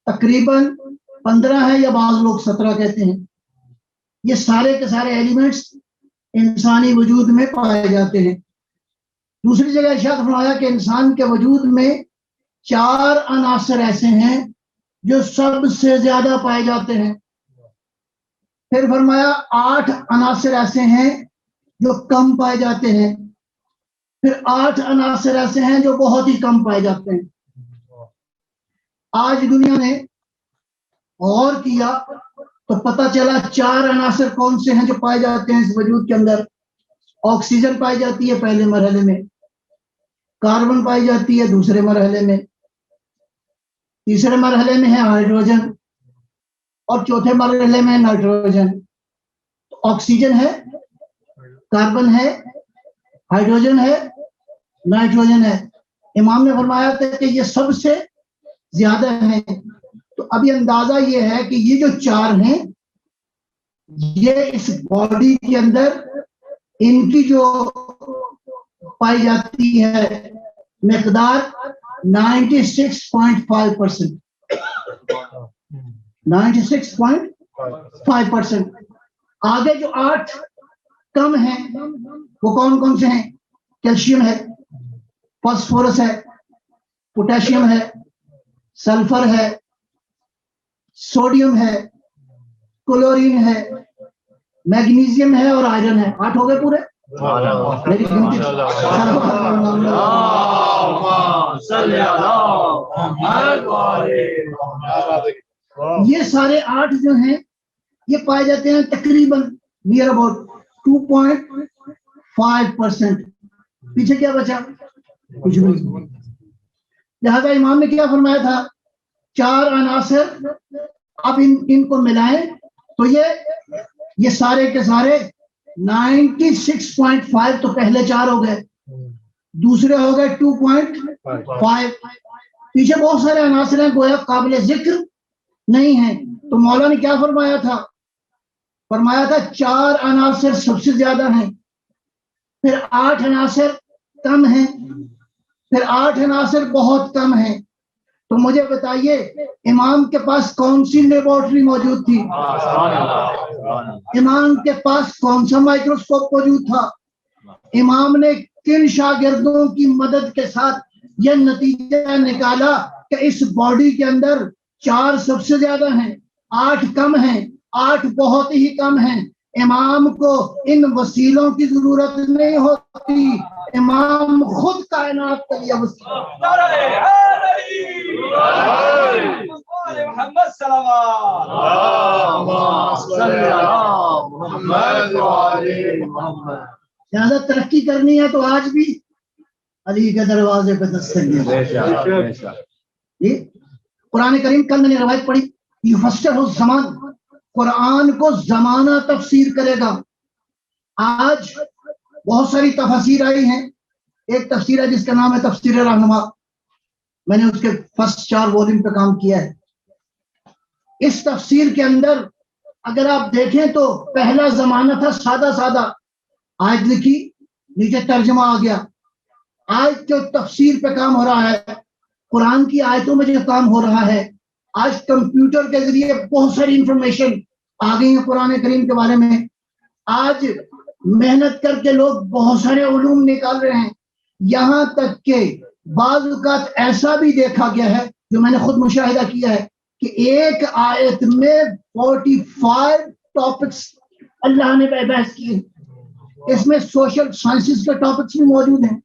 تقریباً 15 ہے، یا بعض لوگ 17 کہتے ہیں. یہ سارے کے سارے ایلیمنٹس انسانی وجود میں پائے جاتے ہیں. دوسری جگہ ارشاد فرمایا کہ انسان کے وجود میں 4 عناصر ایسے ہیں جو سب سے زیادہ پائے جاتے ہیں. پھر فرمایا 8 عناصر ایسے ہیں جو کم پائے جاتے ہیں. پھر 8 عناصر ایسے ہیں جو بہت ہی کم پائے جاتے ہیں. آج دنیا نے غور کیا تو پتہ چلا 4 عناصر کون سے ہیں جو پائے جاتے ہیں اس وجود کے اندر. آکسیجن پائی جاتی ہے پہلے مرحلے میں، کاربن پائی جاتی ہے دوسرے مرحلے میں، تیسرے مرحلے میں ہے ہائیڈروجن، اور چوتھے مرحلے میں نائٹروجن. آکسیجن ہے، کاربن ہے، ہائیڈروجن ہے، نائٹروجن ہے. امام نے فرمایا تھا کہ یہ سب سے زیادہ ہیں. تو ابھی اندازہ یہ ہے کہ یہ جو 4 ہیں یہ اس باڈی کے اندر ان کی جو پائی جاتی ہے مقدار 96.5%. 96.5%. آگے جو 8 کم ہیں وہ کون کون سے ہیں؟ کیلشیم ہے، فاسفورس ہے، پوٹاشیم ہے، سلفر ہے، سوڈیم ہے، کلورین ہے، میگنیزیم ہے اور آئرن ہے. 8 ہو گئے پورے. میری گنتی یہ سارے 8 جو ہیں یہ پائے جاتے ہیں تقریباً نیئر اباؤٹ 2.5%. پیچھے کیا بچا؟ کچھ بھی. لہذا امام نے کیا فرمایا تھا؟ 4 عناصر اب ان کو ملائیں تو یہ سارے کے سارے 96.5. تو پہلے 4 ہو گئے، دوسرے ہو گئے 2.5. پیچھے بہت سارے عناصر ہیں گویا قابل ذکر نہیں ہیں. تو مولا نے کیا فرمایا تھا؟ فرمایا تھا 4 عناصر سب سے زیادہ ہیں، پھر 8 عناصر کم ہیں، پھر 8 عناصر بہت کم ہیں. تو مجھے بتائیے امام کے پاس کون سی لیبورٹری موجود تھی؟ امام کے پاس کون سا مائکروسکوپ موجود تھا؟ امام نے کن شاگردوں کی مدد کے ساتھ یہ نتیجہ نکالا کہ اس باڈی کے اندر 4 سب سے زیادہ ہیں، 8 کم ہیں، 8 بہت ہی کم ہیں. امام کو ان وسیلوں کی ضرورت نہیں ہوتی، امام خود کائنات کے لیے وسیلہ. محمد صلوات زیادہ ترقی کرنی ہے تو آج بھی علی کے دروازے پہ دستک دیں. قرآن کریم کل میں نے روایت پڑھی، یفسر الزمان، قرآن کو زمانہ تفسیر کرے گا. آج بہت ساری تفاسیر آئی ہیں. ایک تفسیر ہے جس کا نام ہے تفسیر رہنما، میں نے اس کے فرسٹ 4 والیوم پہ کام کیا ہے. اس تفسیر کے اندر اگر آپ دیکھیں تو پہلا زمانہ تھا سادہ سادہ، آیت لکھی نیچے ترجمہ آ گیا. آج جو تفسیر پہ کام ہو رہا ہے، قرآن کی آیتوں میں جو کام ہو رہا ہے، آج کمپیوٹر کے ذریعے بہت ساری انفارمیشن آ گئی ہیں قرآن کریم کے بارے میں. آج محنت کر کے لوگ بہت سارے علوم نکال رہے ہیں. یہاں تک کہ بعض اوقات ایسا بھی دیکھا گیا ہے، جو میں نے خود مشاہدہ کیا ہے، کہ ایک آیت میں 45 ٹاپکس اللہ نے بحث کیے. اس میں سوشل سائنسز کے ٹاپکس بھی موجود ہیں،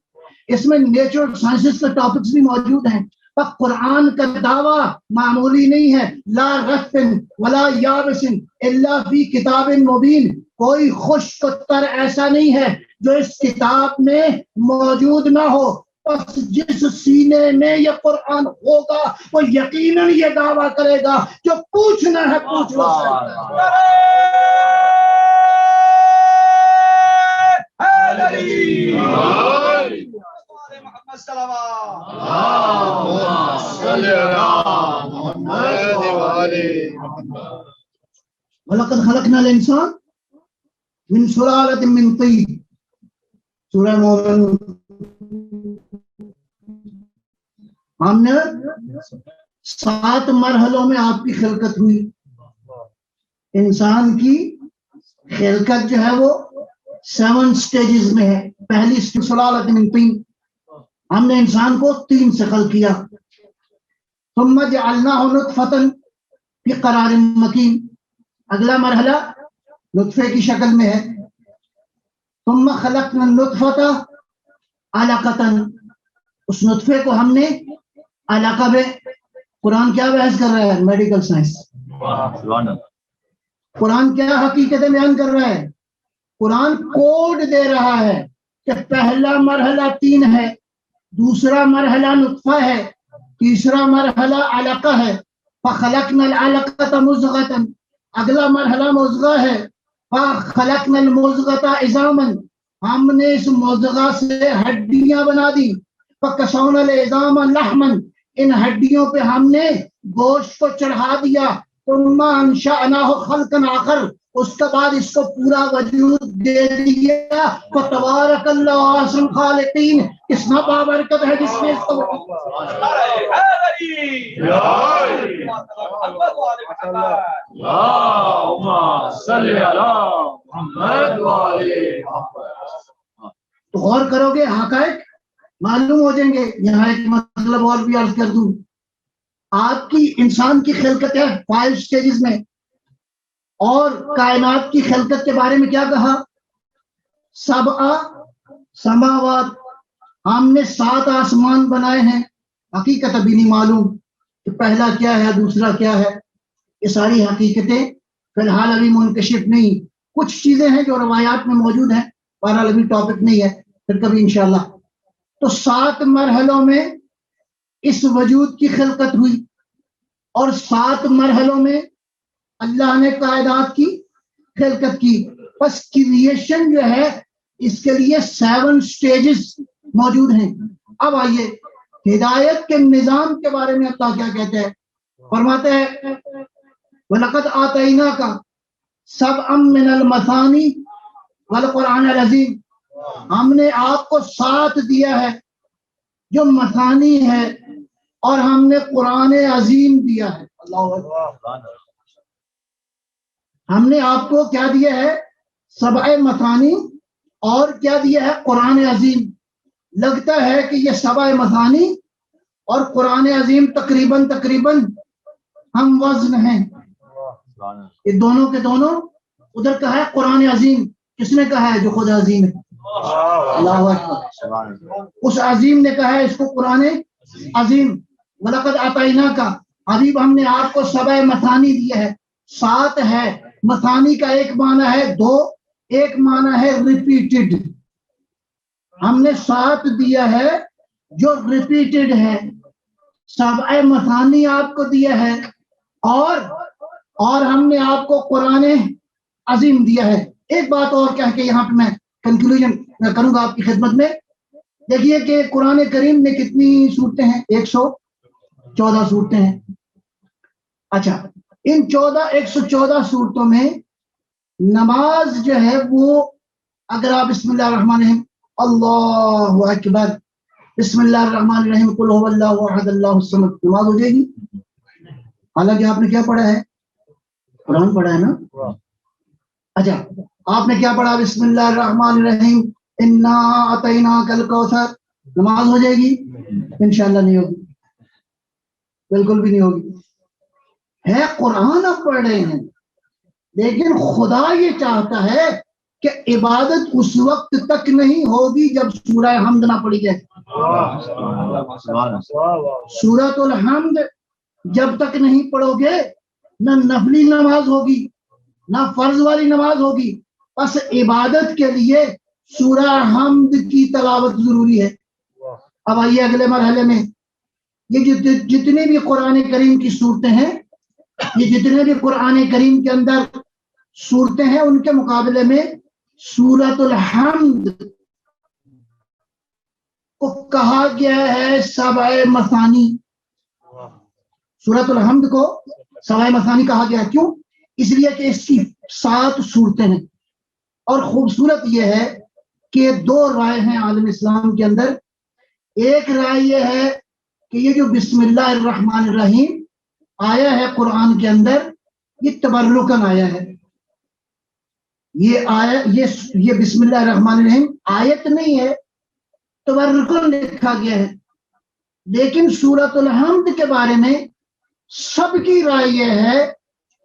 اس میں نیچرل سائنسز کے ٹاپکس بھی موجود ہیں. پر قرآن کا دعویٰ معمولی نہیں ہے. لا رتب ولا یابس الا فی کتاب مبین. کوئی خشک تر ایسا نہیں ہے جو اس کتاب میں موجود نہ ہو. بس جس سینے میں یہ قرآن ہوگا وہ یقیناً یہ دعویٰ کرے گا جو پوچھنا ہے پوچھ لو. وَلَقَدْ خَلَقْنَا الْإِنسَانَ مِنْ سُلَالَةٍ مِّن طِينٍ. سورہ مومن. ہم نے 7 مرحلوں میں آپ کی خلقت ہوئی. انسان کی خلقت جو ہے وہ 7 سٹیجز میں ہے. پہلی سلالۃ من طین، ہم نے انسان کو 3 سے خلق کیا. ثم جعلناہ نطفۃ فی قرار مکین. اگلا مرحلہ نطفے کی شکل میں ہے. ثم خلقنا النطفۃ علقۃ، اس نطفے کو ہم نے علقہ میں. قرآن کیا بحث کر رہا ہے؟ Medical science. قرآن کیا حقیقتیں بیان کر رہا ہے؟ قرآن کوڈ دے رہا ہے کہ پہلا مرحلہ 3 ہے، دوسرا مرحلہ نطفہ ہے، تیسرا مرحلہ علقہ ہے. فخلقنا العلقۃ مضغۃ، اگلا مرحلہ مضغہ ہے. فخلقنا المضغۃ عظاما، ہم نے اس مضغہ سے ہڈیاں بنا دی. فکسونا العظام لحما، ان ہڈیوں پہ ہم نے گوشت کو چڑھا دیا. ثم انشأناہ خلقا آخر، اس کے بعد اس کو پورا وجود دے دیا. فتبارک اللہ احسن الخالقین، کتنا بابرکت ہے جس نے اس کو. تو غور کرو گے حقائق معلوم ہو جائیں گے. یہاں ایک مطلب اور بھی عرض کر دوں. آپ کی انسان کی خلقت ہے 5 سٹیجز میں، اور کائنات کی خلقت کے بارے میں کیا کہا؟ 7 سماوات، ہم نے 7 آسمان بنائے ہیں. حقیقت ابھی نہیں معلوم کہ پہلا کیا ہے دوسرا کیا ہے. یہ ساری حقیقتیں فی الحال ابھی منکشف نہیں. کچھ چیزیں ہیں جو روایات میں موجود ہیں، بہرحال ابھی ٹاپک نہیں ہے، پھر کبھی انشاءاللہ. تو 7 مرحلوں میں اس وجود کی خلقت ہوئی، اور 7 مرحلوں میں اللہ نے کائنات کی خلقت کی. بس کریشن جو ہے اس کے لیے 7 سٹیجز موجود ہیں. اب آئیے ہدایت کے نظام کے بارے میں اللہ کیا کہتے ہیں. فرماتے ہیں وَلَقَدْ آتَيْنَاكَ سَبْعًا مِّنَ الْمَثَانِي وَالْقُرْآنِ الْعَظِيمِ، ہم نے آپ کو 7 دیا ہے جو مثانی ہے، اور ہم نے قرآن عظیم دیا ہے. اللہ اکبر. ہم نے آپ کو کیا دیا ہے؟ 7 مثانی، اور کیا دیا ہے؟ قرآن عظیم. لگتا ہے کہ یہ 7 مثانی اور قرآن عظیم تقریباً ہم وزن ہیں. یہ دونوں کے دونوں ادھر کہا ہے قرآن عظیم. کس نے کہا ہے؟ جو خود عظیم ہے. اللہ اکبر. اس عظیم نے کہا ہے اس کو قرآن عظیم. وَلَقَدْ أَعْطَيْنَاكَ حبیب ہم نے آپ کو سبع مثانی دیا ہے. 7 ہے. مثانی کا ایک معنی ہے 2, ایک معنی ہے ریپیٹڈ. ہم نے 7 دیا ہے جو ریپیٹڈ ہے. سبع مثانی آپ کو دیا ہے اور ہم نے آپ کو قرآن عظیم دیا ہے. ایک بات اور کہہ کے یہاں پہ میں کنکلوژن کروں گا آپ کی خدمت میں. دیکھیے کہ قرآن کریم میں کتنی صورتیں ہیں؟ 114 صورتیں ہیں. اچھا, ان 114 صورتوں میں نماز جو ہے وہ اگر آپ بسم اللہ الرحمن الرحیم اللہ اکبر بسم اللہ الرحمن الرحیم قل هو اللہ احد اللہ الصمد نماز ہو جائے گی. حالانکہ آپ نے کیا پڑھا ہے؟ قرآن پڑھا ہے نا. اچھا, آپ نے کیا پڑھا؟ بسم اللہ الرحمن الرحیم انا اعطیناک الکوثر. نماز ہو جائے گی؟ انشاءاللہ نہیں ہوگی, بالکل بھی نہیں ہوگی. ہے قرآن آپ پڑھ رہے ہیں, لیکن خدا یہ چاہتا ہے کہ عبادت اس وقت تک نہیں ہوگی جب سورہ حمد نہ پڑھی جائے. سورۃ الحمد جب تک نہیں پڑھو گے نہ نفلی نماز ہوگی نہ فرض والی نماز ہوگی. بس عبادت کے لیے سورہ حمد کی تلاوت ضروری ہے. اب آئیے اگلے مرحلے میں. یہ جتنے بھی قرآن کریم کی صورتیں ہیں, یہ جتنے بھی قرآن کریم کے اندر صورتیں ہیں, ان کے مقابلے میں سورۃ الحمد کو کہا گیا ہے سبع مثانی. سورۃ الحمد کو سبع مثانی کہا گیا. کیوں؟ اس لیے کہ اس کی 7 صورتیں ہیں. اور خوبصورت یہ ہے کہ 2 رائے ہیں عالم اسلام کے اندر. ایک رائے یہ ہے کہ یہ جو بسم اللہ الرحمن الرحیم آیا ہے قرآن کے اندر, یہ تبرکن آیا ہے. یہ بسم اللہ الرحمن الرحیم آیت نہیں ہے, تبرکن لکھا گیا ہے. لیکن سورۃ الحمد کے بارے میں سب کی رائے یہ ہے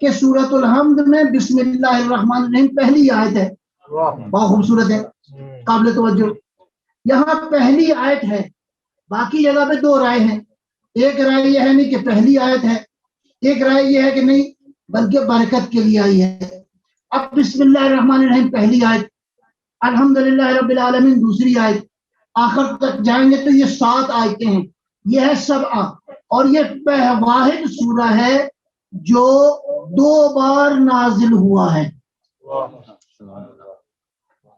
کہ سورۃ الحمد میں بسم اللہ الرحمن الرحیم پہلی آیت ہے. بہت خوبصورت ہے, قابل توجہ. یہاں پہلی آیت ہے, باقی جگہ پہ 2 رائے ہیں. ایک رائے یہ ہے نہیں کہ پہلی آیت ہے, ایک رائے یہ ہے کہ نہیں بلکہ برکت کے لیے آئی ہے. اب بسم اللہ الرحمن الرحیم پہلی آیت, الحمدللہ رب العالمین دوسری آیت, آخر تک جائیں گے تو یہ 7 آیتیں ہیں. یہ ہے 7, اور یہ واحد سورہ ہے جو 2 بار نازل ہوا ہے.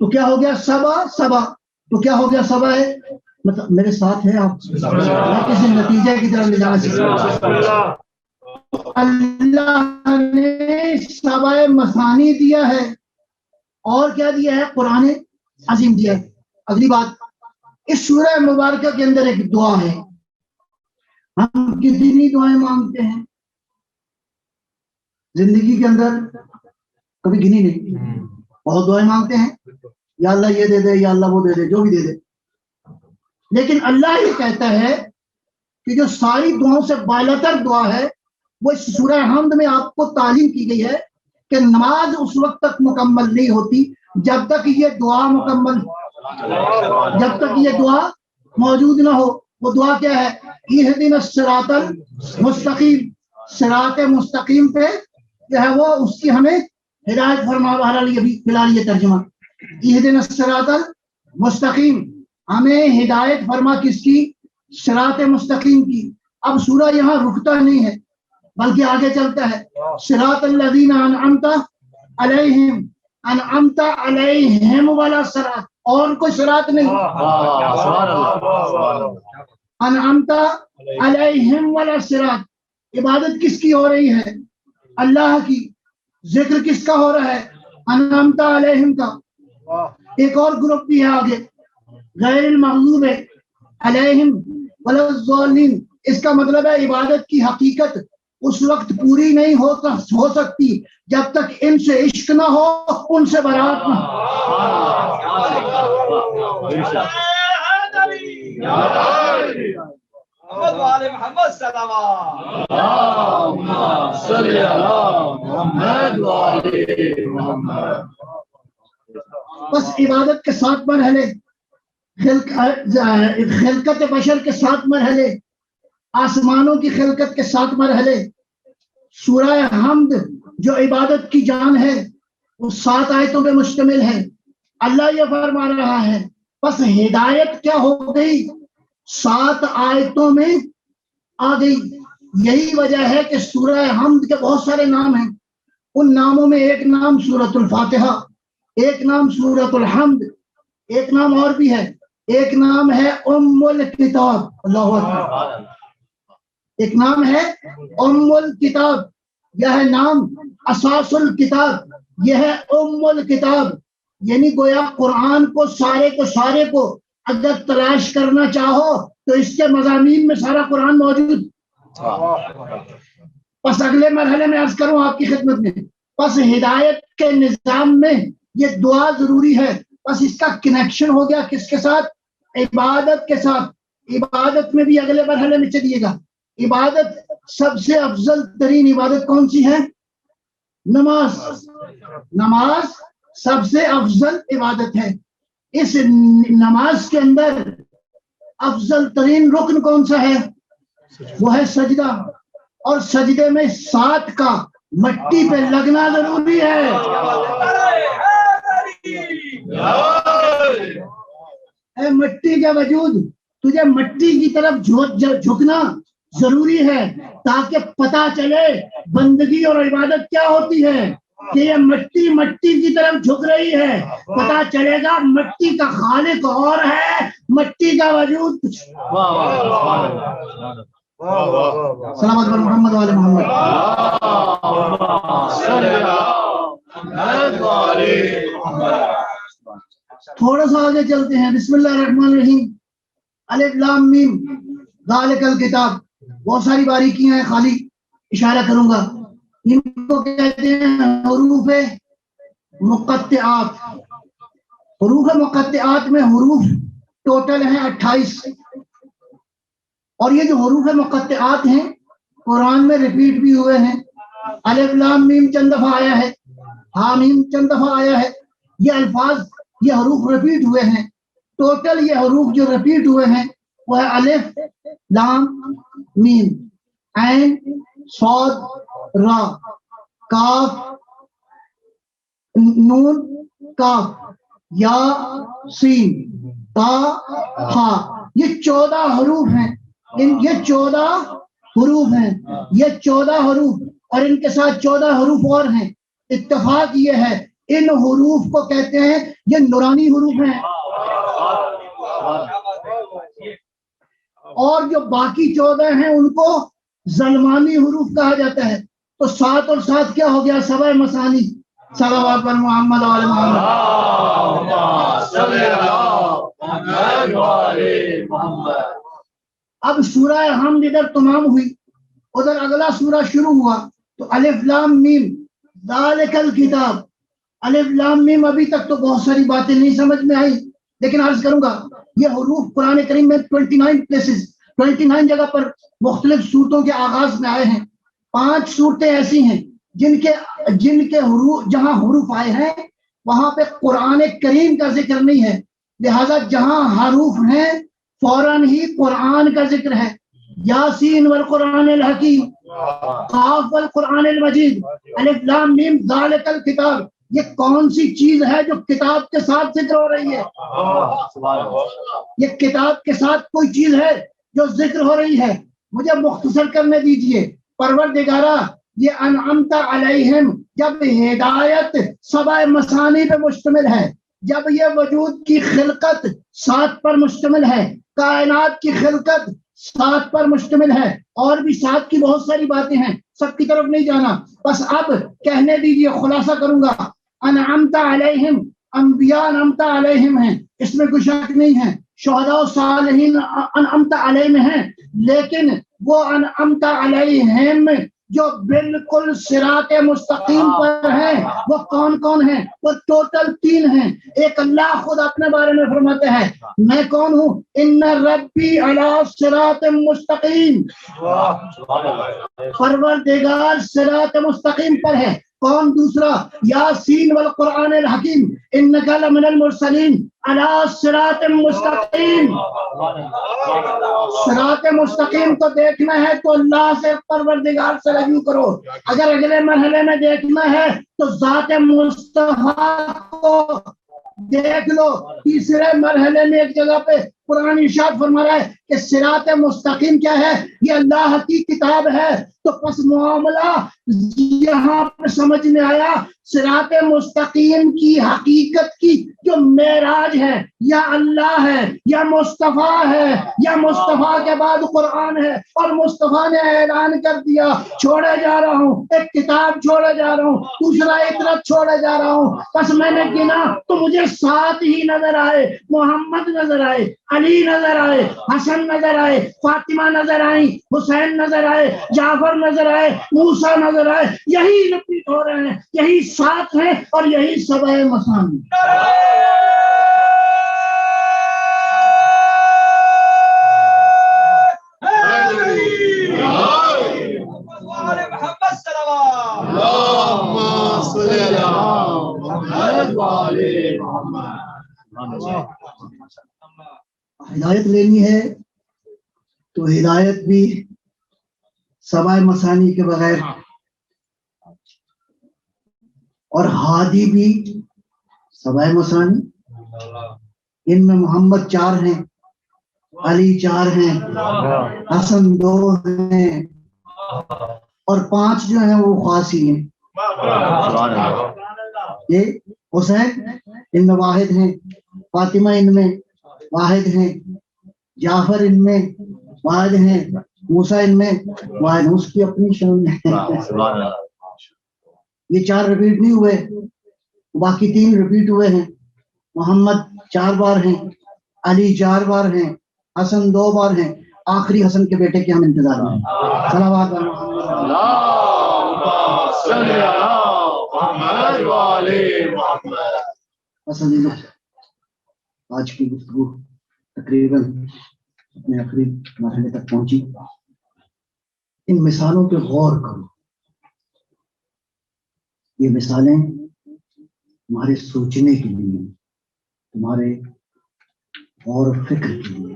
تو کیا ہو گیا؟ سبا. تو کیا ہو گیا؟ سبا ہے. مطلب میرے ساتھ ہے آپ, میں کسی نتیجے کی طرف لے جانا چاہیے. اللہ نے سبع مثانی دیا ہے اور کیا دیا ہے؟ قرآن عظیم دیا ہے. اگلی بات, اس سورہ مبارکہ کے اندر ایک دعا ہے. ہم کتنی دعائیں مانگتے ہیں زندگی کے اندر؟ کبھی گنی نہیں. بہت دعائیں مانگتے ہیں, یا اللہ یہ دے دے, یا اللہ وہ دے دے, جو بھی دے دے. لیکن اللہ یہ کہتا ہے کہ جو ساری دعاؤں سے بالاتر دعا ہے وہ اس سورہ حمد میں آپ کو تعلیم کی گئی ہے کہ نماز اس وقت تک مکمل نہیں ہوتی جب تک یہ دعا مکمل, جب تک یہ دعا موجود نہ ہو. وہ دعا کیا ہے؟ اہدنا الصراط المستقیم. صراط مستقیم پہ جو ہے وہ اس کی ہمیں ہدایت فرما. بہرحال یہ بھی فی الحال یہ ترجمہ, اہدنا الصراط المستقیم, ہمیں ہدایت فرما کس کی؟ صراط مستقیم کی. اب سورہ یہاں رکتا نہیں ہے بلکہ آگے چلتا ہے. صراط الذین انعمت علیہم, انعمت علیہم والا صراط, اور کوئی صراط نہیں. انعمت علیہم والا صراط. عبادت کس کی ہو رہی ہے؟ اللہ کی. ذکر کس کا ہو رہا ہے؟ انعمت علیہم کا. ایک اور گروپ بھی ہے آگے, غیر المغضوب علیہم ولا الضالین. اس کا مطلب ہے عبادت کی حقیقت اس وقت پوری نہیں ہو سکتی جب تک ان سے عشق نہ ہو, ان سے برات نہ ہو. محمد وآل محمد صلوات. اللهم صل على محمد وآل محمد. بس عبادت کے 7 مرحلے، خلقت بشر کے 7 مرحلے، آسمانوں کی خلقت کے 7 مرحلے. سورہ حمد جو عبادت کی جان ہے وہ 7 آیتوں پہ مشتمل ہے. اللہ یہ فرما رہا ہے بس ہدایت کیا ہو گئی، 7 آیتوں میں آ گئی. یہی وجہ ہے کہ سورہ حمد کے بہت سارے نام ہیں. ان ناموں میں ایک نام سورۃ الفاتحہ، ایک نام سورۃ الحمد، ایک نام اور بھی ہے، ایک نام ہے ام الکتاب. اللہ اکبر. ایک نام ہے ام الکتاب، یہ ہے نام اساس الکتاب، یہ ہے ام الکتاب. یعنی گویا قرآن کو سارے کو اگر تلاش کرنا چاہو تو اس کے مضامین میں سارا قرآن موجود. بس اگلے مرحلے میں عرض کروں آپ کی خدمت میں، بس ہدایت کے نظام میں یہ دعا ضروری ہے. بس اس کا کنیکشن ہو گیا کس کے ساتھ؟ عبادت کے ساتھ. عبادت میں بھی اگلے مرحلے میں چلیے گا. عبادت سب سے افضل ترین عبادت کون سی ہے؟ نماز. نماز سب سے افضل عبادت ہے. اس نماز کے اندر افضل ترین رکن کون سا ہے؟ وہ ہے سجدہ. اور سجدے میں 7 کا مٹی پہ لگنا ضروری ہے. اے مٹی کے وجود، تجھے مٹی کی طرف جھکنا ضروری ہے تاکہ پتا چلے بندگی اور عبادت کیا ہوتی ہے. کہ یہ مٹی کی طرف جھک رہی ہے، پتا چلے گا مٹی کا خالق اور ہے، مٹی کا وجود کچھ. سلامت پر محمد والے محمد. تھوڑا سا آگے چلتے ہیں. بسم اللہ الرحمن الرحیم. الف لام میم ذالک الکتاب. بہت ساری باریکیاں ہیں، خالی اشارہ کروں گا. ان کو کہتے ہیں حروف مقطعات. حروف مقطعات میں حروف ٹوٹل ہیں 28. اور یہ جو حروف مقطعات ہیں قرآن میں ریپیٹ بھی ہوئے ہیں. الف لام میم چند دفعہ آیا ہے، ہا میم چند دفعہ آیا ہے. یہ الفاظ، یہ حروف ریپیٹ ہوئے ہیں. ٹوٹل یہ حروف جو ریپیٹ ہوئے ہیں وہ ہے الف لام میم، عین صاد را، کاف نون کاف، یا سین تا ہا. یہ 14 حروف ہیں. یہ 14 حروف ہیں. یہ 14 حروف اور ان کے ساتھ 14 حروف اور ہیں. اتفاق یہ ہے ان حروف کو کہتے ہیں یہ نورانی حروف ہیں. اور جو باقی 14 ہیں ان کو ظلمانی حروف کہا جاتا ہے. تو 7 اور 7 کیا ہو گیا؟ 7 مسانی. صلوات پر محمد وعلی محمد. اب سورہ حمد ادھر تمام ہوئی، ادھر اگلا سورہ شروع ہوا. تو الف لام میم ذالک الکتاب. الف لام میم ابھی تک تو بہت ساری باتیں نہیں سمجھ میں آئی، لیکن عرض کروں گا یہ حروف قرآن کریم میں 29 جگہ پر مختلف صورتوں کے آغاز میں آئے ہیں. 5 صورتیں ایسی ہیں جن کے حروف، جہاں حروف آئے ہیں وہاں پہ قرآن کریم کا ذکر نہیں ہے. لہذا جہاں حروف ہیں فوراً ہی قرآن کا ذکر ہے. یاسین والقرآن الحکیم، قاف والقرآن المجید، الف لام میم ذالک الکتاب. یہ کون سی چیز ہے جو کتاب کے ساتھ ذکر ہو رہی ہے؟ یہ کتاب کے ساتھ کوئی چیز ہے جو ذکر ہو رہی ہے؟ مجھے مختصر کرنے دیجئے. پروردگارہ یہ انعمت علیہم، جب ہدایت 7 مسانی پہ مشتمل ہے، جب یہ وجود کی خلقت 7 پر مشتمل ہے، کائنات کی خلقت 7 پر مشتمل ہے، اور بھی 7 کی بہت ساری باتیں ہیں، سب کی طرف نہیں جانا. بس اب کہنے دیجئے، خلاصہ کروں گا. انعمت علیہم، انبیاء انعمت علیہم ہیں، اس میں کوئی شک نہیں ہے. شہداء و صالحین انعمت علیہم ہیں، لیکن وہ انعمت علیہم جو بالکل صراط مستقیم پر ہیں وہ کون کون ہیں؟ وہ ٹوٹل 3 ہیں. ایک اللہ خود اپنے بارے میں فرماتے ہیں میں کون ہوں؟ ان ربی علی صراط مستقیم. پروردگار صراط مستقیم پر ہے. کون دوسرا؟ یاسین والقرآن الحکیم انک لمن المرسلین علی صراط مستقیم. صراط مستقیم کو دیکھنا ہے تو اللہ سے پروردگار سے رجوع کرو. اگر اگلے مرحلے میں دیکھنا ہے تو ذات مصطفیٰ کو دیکھ لو. تیسرے مرحلے میں ایک جگہ پہ قرآن ارشاد فرما رہا ہے کہ صراط مستقیم کیا ہے؟ یہ اللہ کی کتاب ہے. تو پس معاملہ یہاں پہ سمجھ میں آیا صراط مستقیم کی حقیقت کی جو معراج ہے یا اللہ ہے یا مصطفیٰ ہے یا مصطفیٰ کے بعد قرآن ہے. اور مصطفیٰ نے اعلان کر دیا چھوڑے جا رہا ہوں، ایک کتاب چھوڑے جا رہا ہوں، دوسرا عطرت چھوڑے جا رہا ہوں. بس میں نے گنا تو مجھے 7 ہی نظر آئے. محمد نظر آئے، علی نظر آئے، حسن نظر آئے، فاطمہ نظر آئی، حسین نظر آئے، جعفر نظر آئے، موسیٰ نظر آئے. یہی رپیٹ ہو رہے ہیں، یہی 7 ہیں اور یہی 7 مثانی. ہدایت لینی ہے تو ہدایت بھی 7 مثانی کے بغیر، اور ہادی بھی 7 مثانی. ان میں محمد 4 ہیں، علی 4 ہیں، حسن 2 ہیں، اور 5 جو ہیں وہ خاصی ہیں. یہ حسین ان میں واحد ہیں، فاطمہ ان میں واحد ہیں، جعفر ان میں واحد ہیں، موسیٰ ان میں واحد. اس کی اپنی شان ہے. یہ 4 ریپیٹ نہیں ہوئے، باقی 3 ریپیٹ ہوئے ہیں. محمد 4 بار ہیں، علی 4 بار ہیں، حسن 2 بار ہیں. آخری حسن کے بیٹے کے ہم انتظار میں ہیں. صلوات محمد. آج کی گفتگو تقریباً اپنے آخری مرحلے تک پہنچی. ان مثالوں پہ غور کرو. یہ مثالیں تمہارے سوچنے کے لیے، تمہارے غور و فکر کے لیے.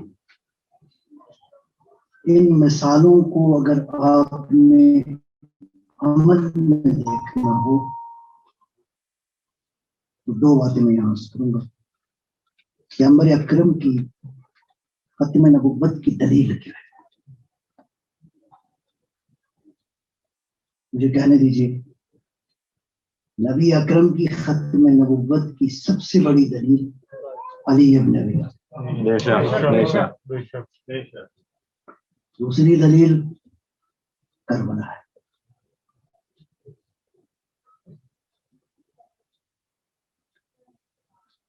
ان مثالوں کو اگر آپ نے عمل میں دیکھنا ہو تو 2 باتیں میں یہاں سے کروں گا. پیغمبر اکرم کی ختم نبوت کی دلیل کیا ہے؟ مجھے کہنے دیجیے، نبی اکرم کی ختم نبوت کی سب سے بڑی دلیل علی ابن ابی طالب. دوسری دلیل کربلا ہے.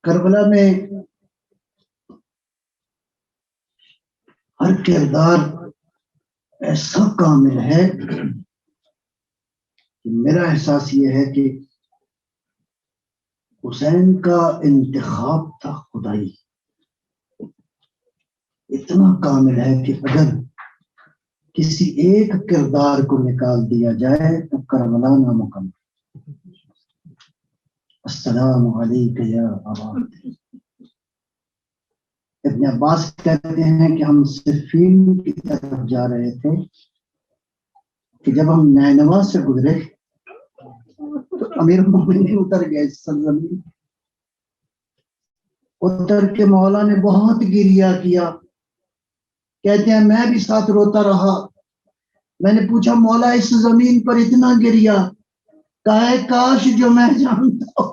کربلا میں ہر کردار ایسا کامل ہے کہ میرا احساس یہ ہے کہ حسین کا انتخاب تھا خدائی. اتنا کامل ہے کہ اگر کسی ایک کردار کو نکال دیا جائے تو کربلا نامکمل. السلام علیکم یا ابا. ابن عباس کہتے ہیں کہ ہم صفین کی طرف جا رہے تھے کہ جب ہم نینوا سے گزرے تو امیر المومنین اتر گئے سرزمین. اتر کے مولا نے بہت گریہ کیا. کہتے ہیں میں بھی ساتھ روتا رہا. میں نے پوچھا مولا اس زمین پر اتنا گریہ؟ کہا کاش جو میں جانتا ہوں.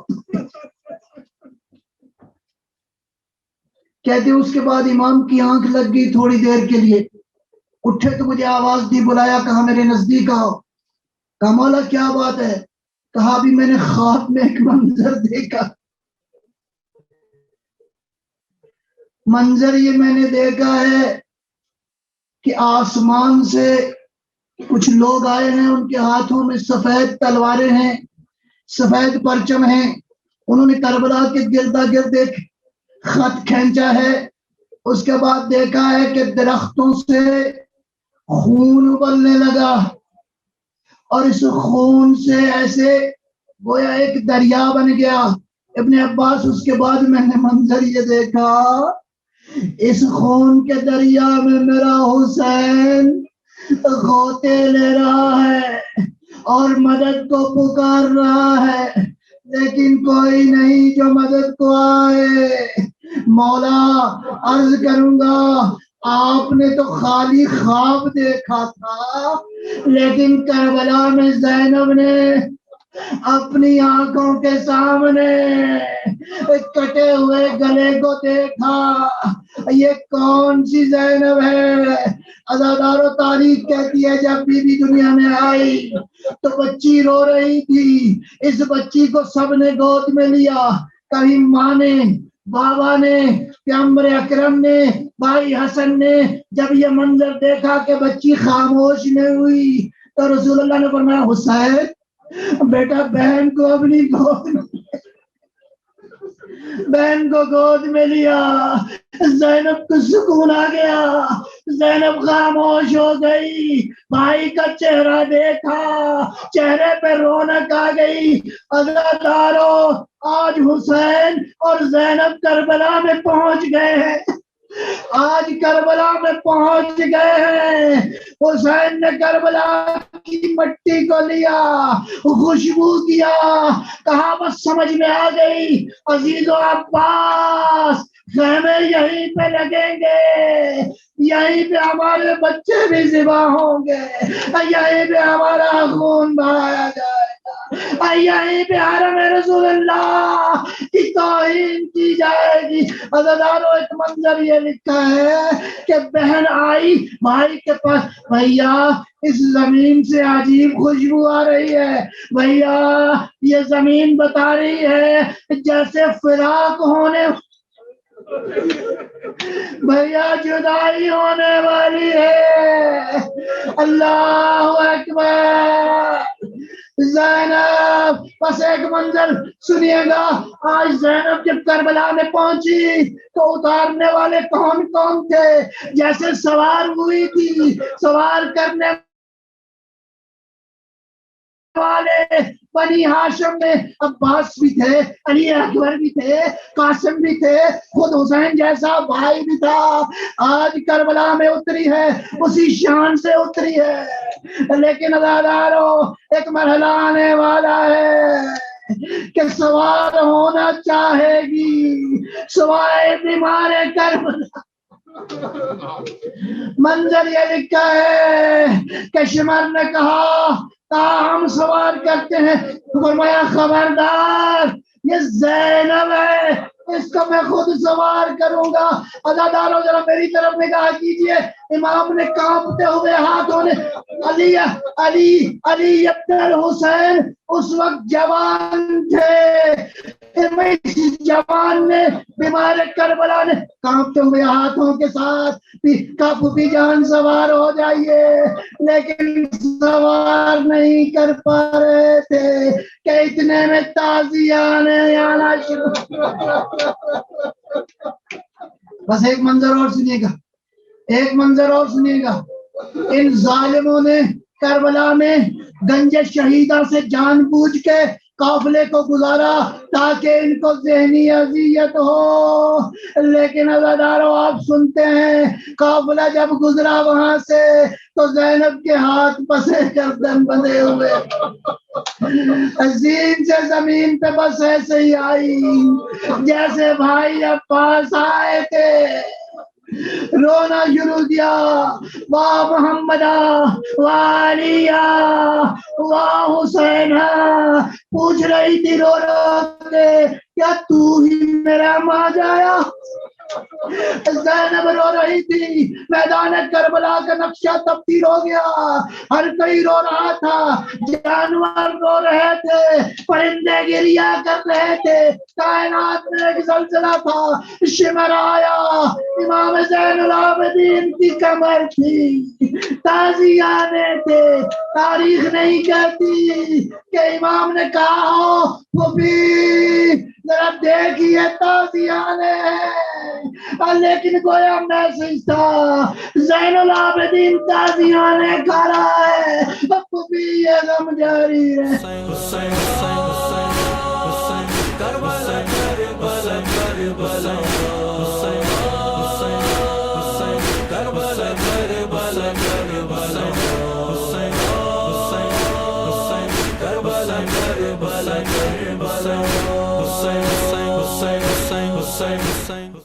کہتے اس کے بعد امام کی آنکھ لگ گئی تھوڑی دیر کے لیے. اٹھے تو مجھے آواز دی، بلایا، کہا میرے نزدیک آؤ. کہا مولا کیا بات ہے؟ کہا بھی میں نے خواب میں ایک منظر دیکھا. منظر یہ میں نے دیکھا ہے کہ آسمان سے کچھ لوگ آئے ہیں، ان کے ہاتھوں میں سفید تلواریں ہیں، سفید پرچم ہیں، انہوں نے کربلا کے گردا گرد ایک خط کھینچا ہے، اس کے بعد دیکھا ہے کہ درختوں سے خون ابلنے لگا، اور اس خون سے ایسے گویا ایک دریا بن گیا۔ ابن عباس اس کے بعد میں نے منظر یہ دیکھا، اس خون کے دریا میں میرا حسین غوطے لے رہا ہے اور مدد کو پکار رہا ہے، لیکن کوئی نہیں جو مدد کو آئے۔ مولا عرض کروں گا، آپ نے تو خالی خواب دیکھا تھا، لیکن کربلا میں زینب نے اپنی آنکھوں کے سامنے کٹے ہوئے گلے کو دیکھا۔ یہ کون سی زینب ہے؟ عزادار و تاریخ کہتی ہے جب بی بی دنیا میں آئی تو بچی رو رہی تھی، اس بچی کو سب نے گود میں لیا، کبھی ماں نے، بابا نے، پیغمبر اکرم نے، بھائی حسن نے۔ جب یہ منظر دیکھا کہ بچی خاموش نہیں ہوئی تو رسول اللہ نے فرمایا حسین بیٹا بہن کو اپنی گود میں، بہن کو گود میں لیا۔ زینب کو سکون آ گیا، زینب خاموش ہو گئی، بھائی کا چہرہ دیکھا، چہرے پہ رونق آ گئی۔ عزادارو آج حسین اور زینب کربلا میں پہنچ گئے ہیں، آج کربلا میں پہنچ گئے ہیں۔ حسین نے کربلا کی مٹی کو لیا، خوشبو کیا، کہا بس سمجھ میں آ گئی عزیز و عباس، خیمے یہیں پہ لگیں گے، یہیں پہ ہمارے بچے بھی ذبح ہوں گے، یہیں پہ ہمارا خون بہایا جائے گا، یہیں پہ حرم رسول اللہ کی توہین کی جائے گی۔ عزادارو ایک منظر یہ لکھا ہے کہ بہن آئی بھائی کے پاس، بھیا اس زمین سے عجیب خوشبو آ رہی ہے، بھیا یہ زمین بتا رہی ہے جیسے فراق ہونے، بھیا جدائی ہونے والی ہے۔ اللہ اکبر۔ زینب، بس ایک منظر سنیے گا، آج زینب جب کربلا میں پہنچی تو اتارنے والے کون کون تھے؟ جیسے سوار ہوئی تھی، سوار کرنے والے بنی ہاشم میں عباس بھی تھے، علی اکبر بھی تھے، قاسم بھی تھے، خود حسین جیسا بھائی بھی تھا۔ آج کربلا میں اتری ہے، اسی شان سے اتری ہے، لیکن عزادارو ایک مرحلہ آنے والا ہے کہ سوار ہونا چاہے گی سوائے بیمار کربلا۔ منظر یہ لکھا ہے کہ شمر نے کہا ہم سوار کرتے ہیں، فرمایا خبردار یہ زینب ہے، اس کو میں خود سوار کروں گا۔ عزادارو ذرا میری طرف نگاہ کیجئے، امام نے کانپتے ہوئے ہاتھوں نے علی علی علی ابن الحسین اس وقت جوان تھے، اس جوان نے بیمار کربلا نے کانپتے ہوئے ہاتھوں کے ساتھ کہا پھوپھی جان سوار ہو جائیے، لیکن سوار نہیں کر پا رہے تھے کہ اتنے میں تازیانے آنا شروع۔ بس ایک منظر اور سنیے گا، ایک منظر اور سنیے گا، ان ظالموں نے کربلا میں گنج شہیدہ سے جان بوجھ کے قافلے کو گزارا تاکہ ان کو ذہنی اذیت ہو، لیکن عزادارو آپ سنتے ہیں قافلہ جب گزرا وہاں سے تو زینب کے ہاتھ پسے گردن بندھے ہوئے، عظیم سے زمین پہ بس ایسے ہی آئی جیسے بھائی عباس آئے تھے، رونا شروع کیا، واہ محمدہ واہ علیہ واہ حسینہ، پوچھ رہی تھی رو رو کے کیا تو ہی میرا ماں جایا؟ زینب رو رہی تھی، میدان کربلا کا نقشہ تبدیل ہو گیا، ہر کوئی رو رہا تھا، جانور رو رہے تھے، پرندے گریا کر رہے تھے، کائنات میں ایک زلزلہ تھا، شمر آیا، امام زین العابدین کی کمر تھی، تازیانے تھے، تاریخ نہیں کہتی کہ امام نے کہا ہو پھوپھی ذرا دیکھیے تازیانے ہیں، لیکن گویا میسج تھا زین العابدین تازیانے کھا رہا ہے، پھوپھی یہ غم جاری ہے۔ Hussein, Hussein, Hussein, Hussein, Hussein, Hussein.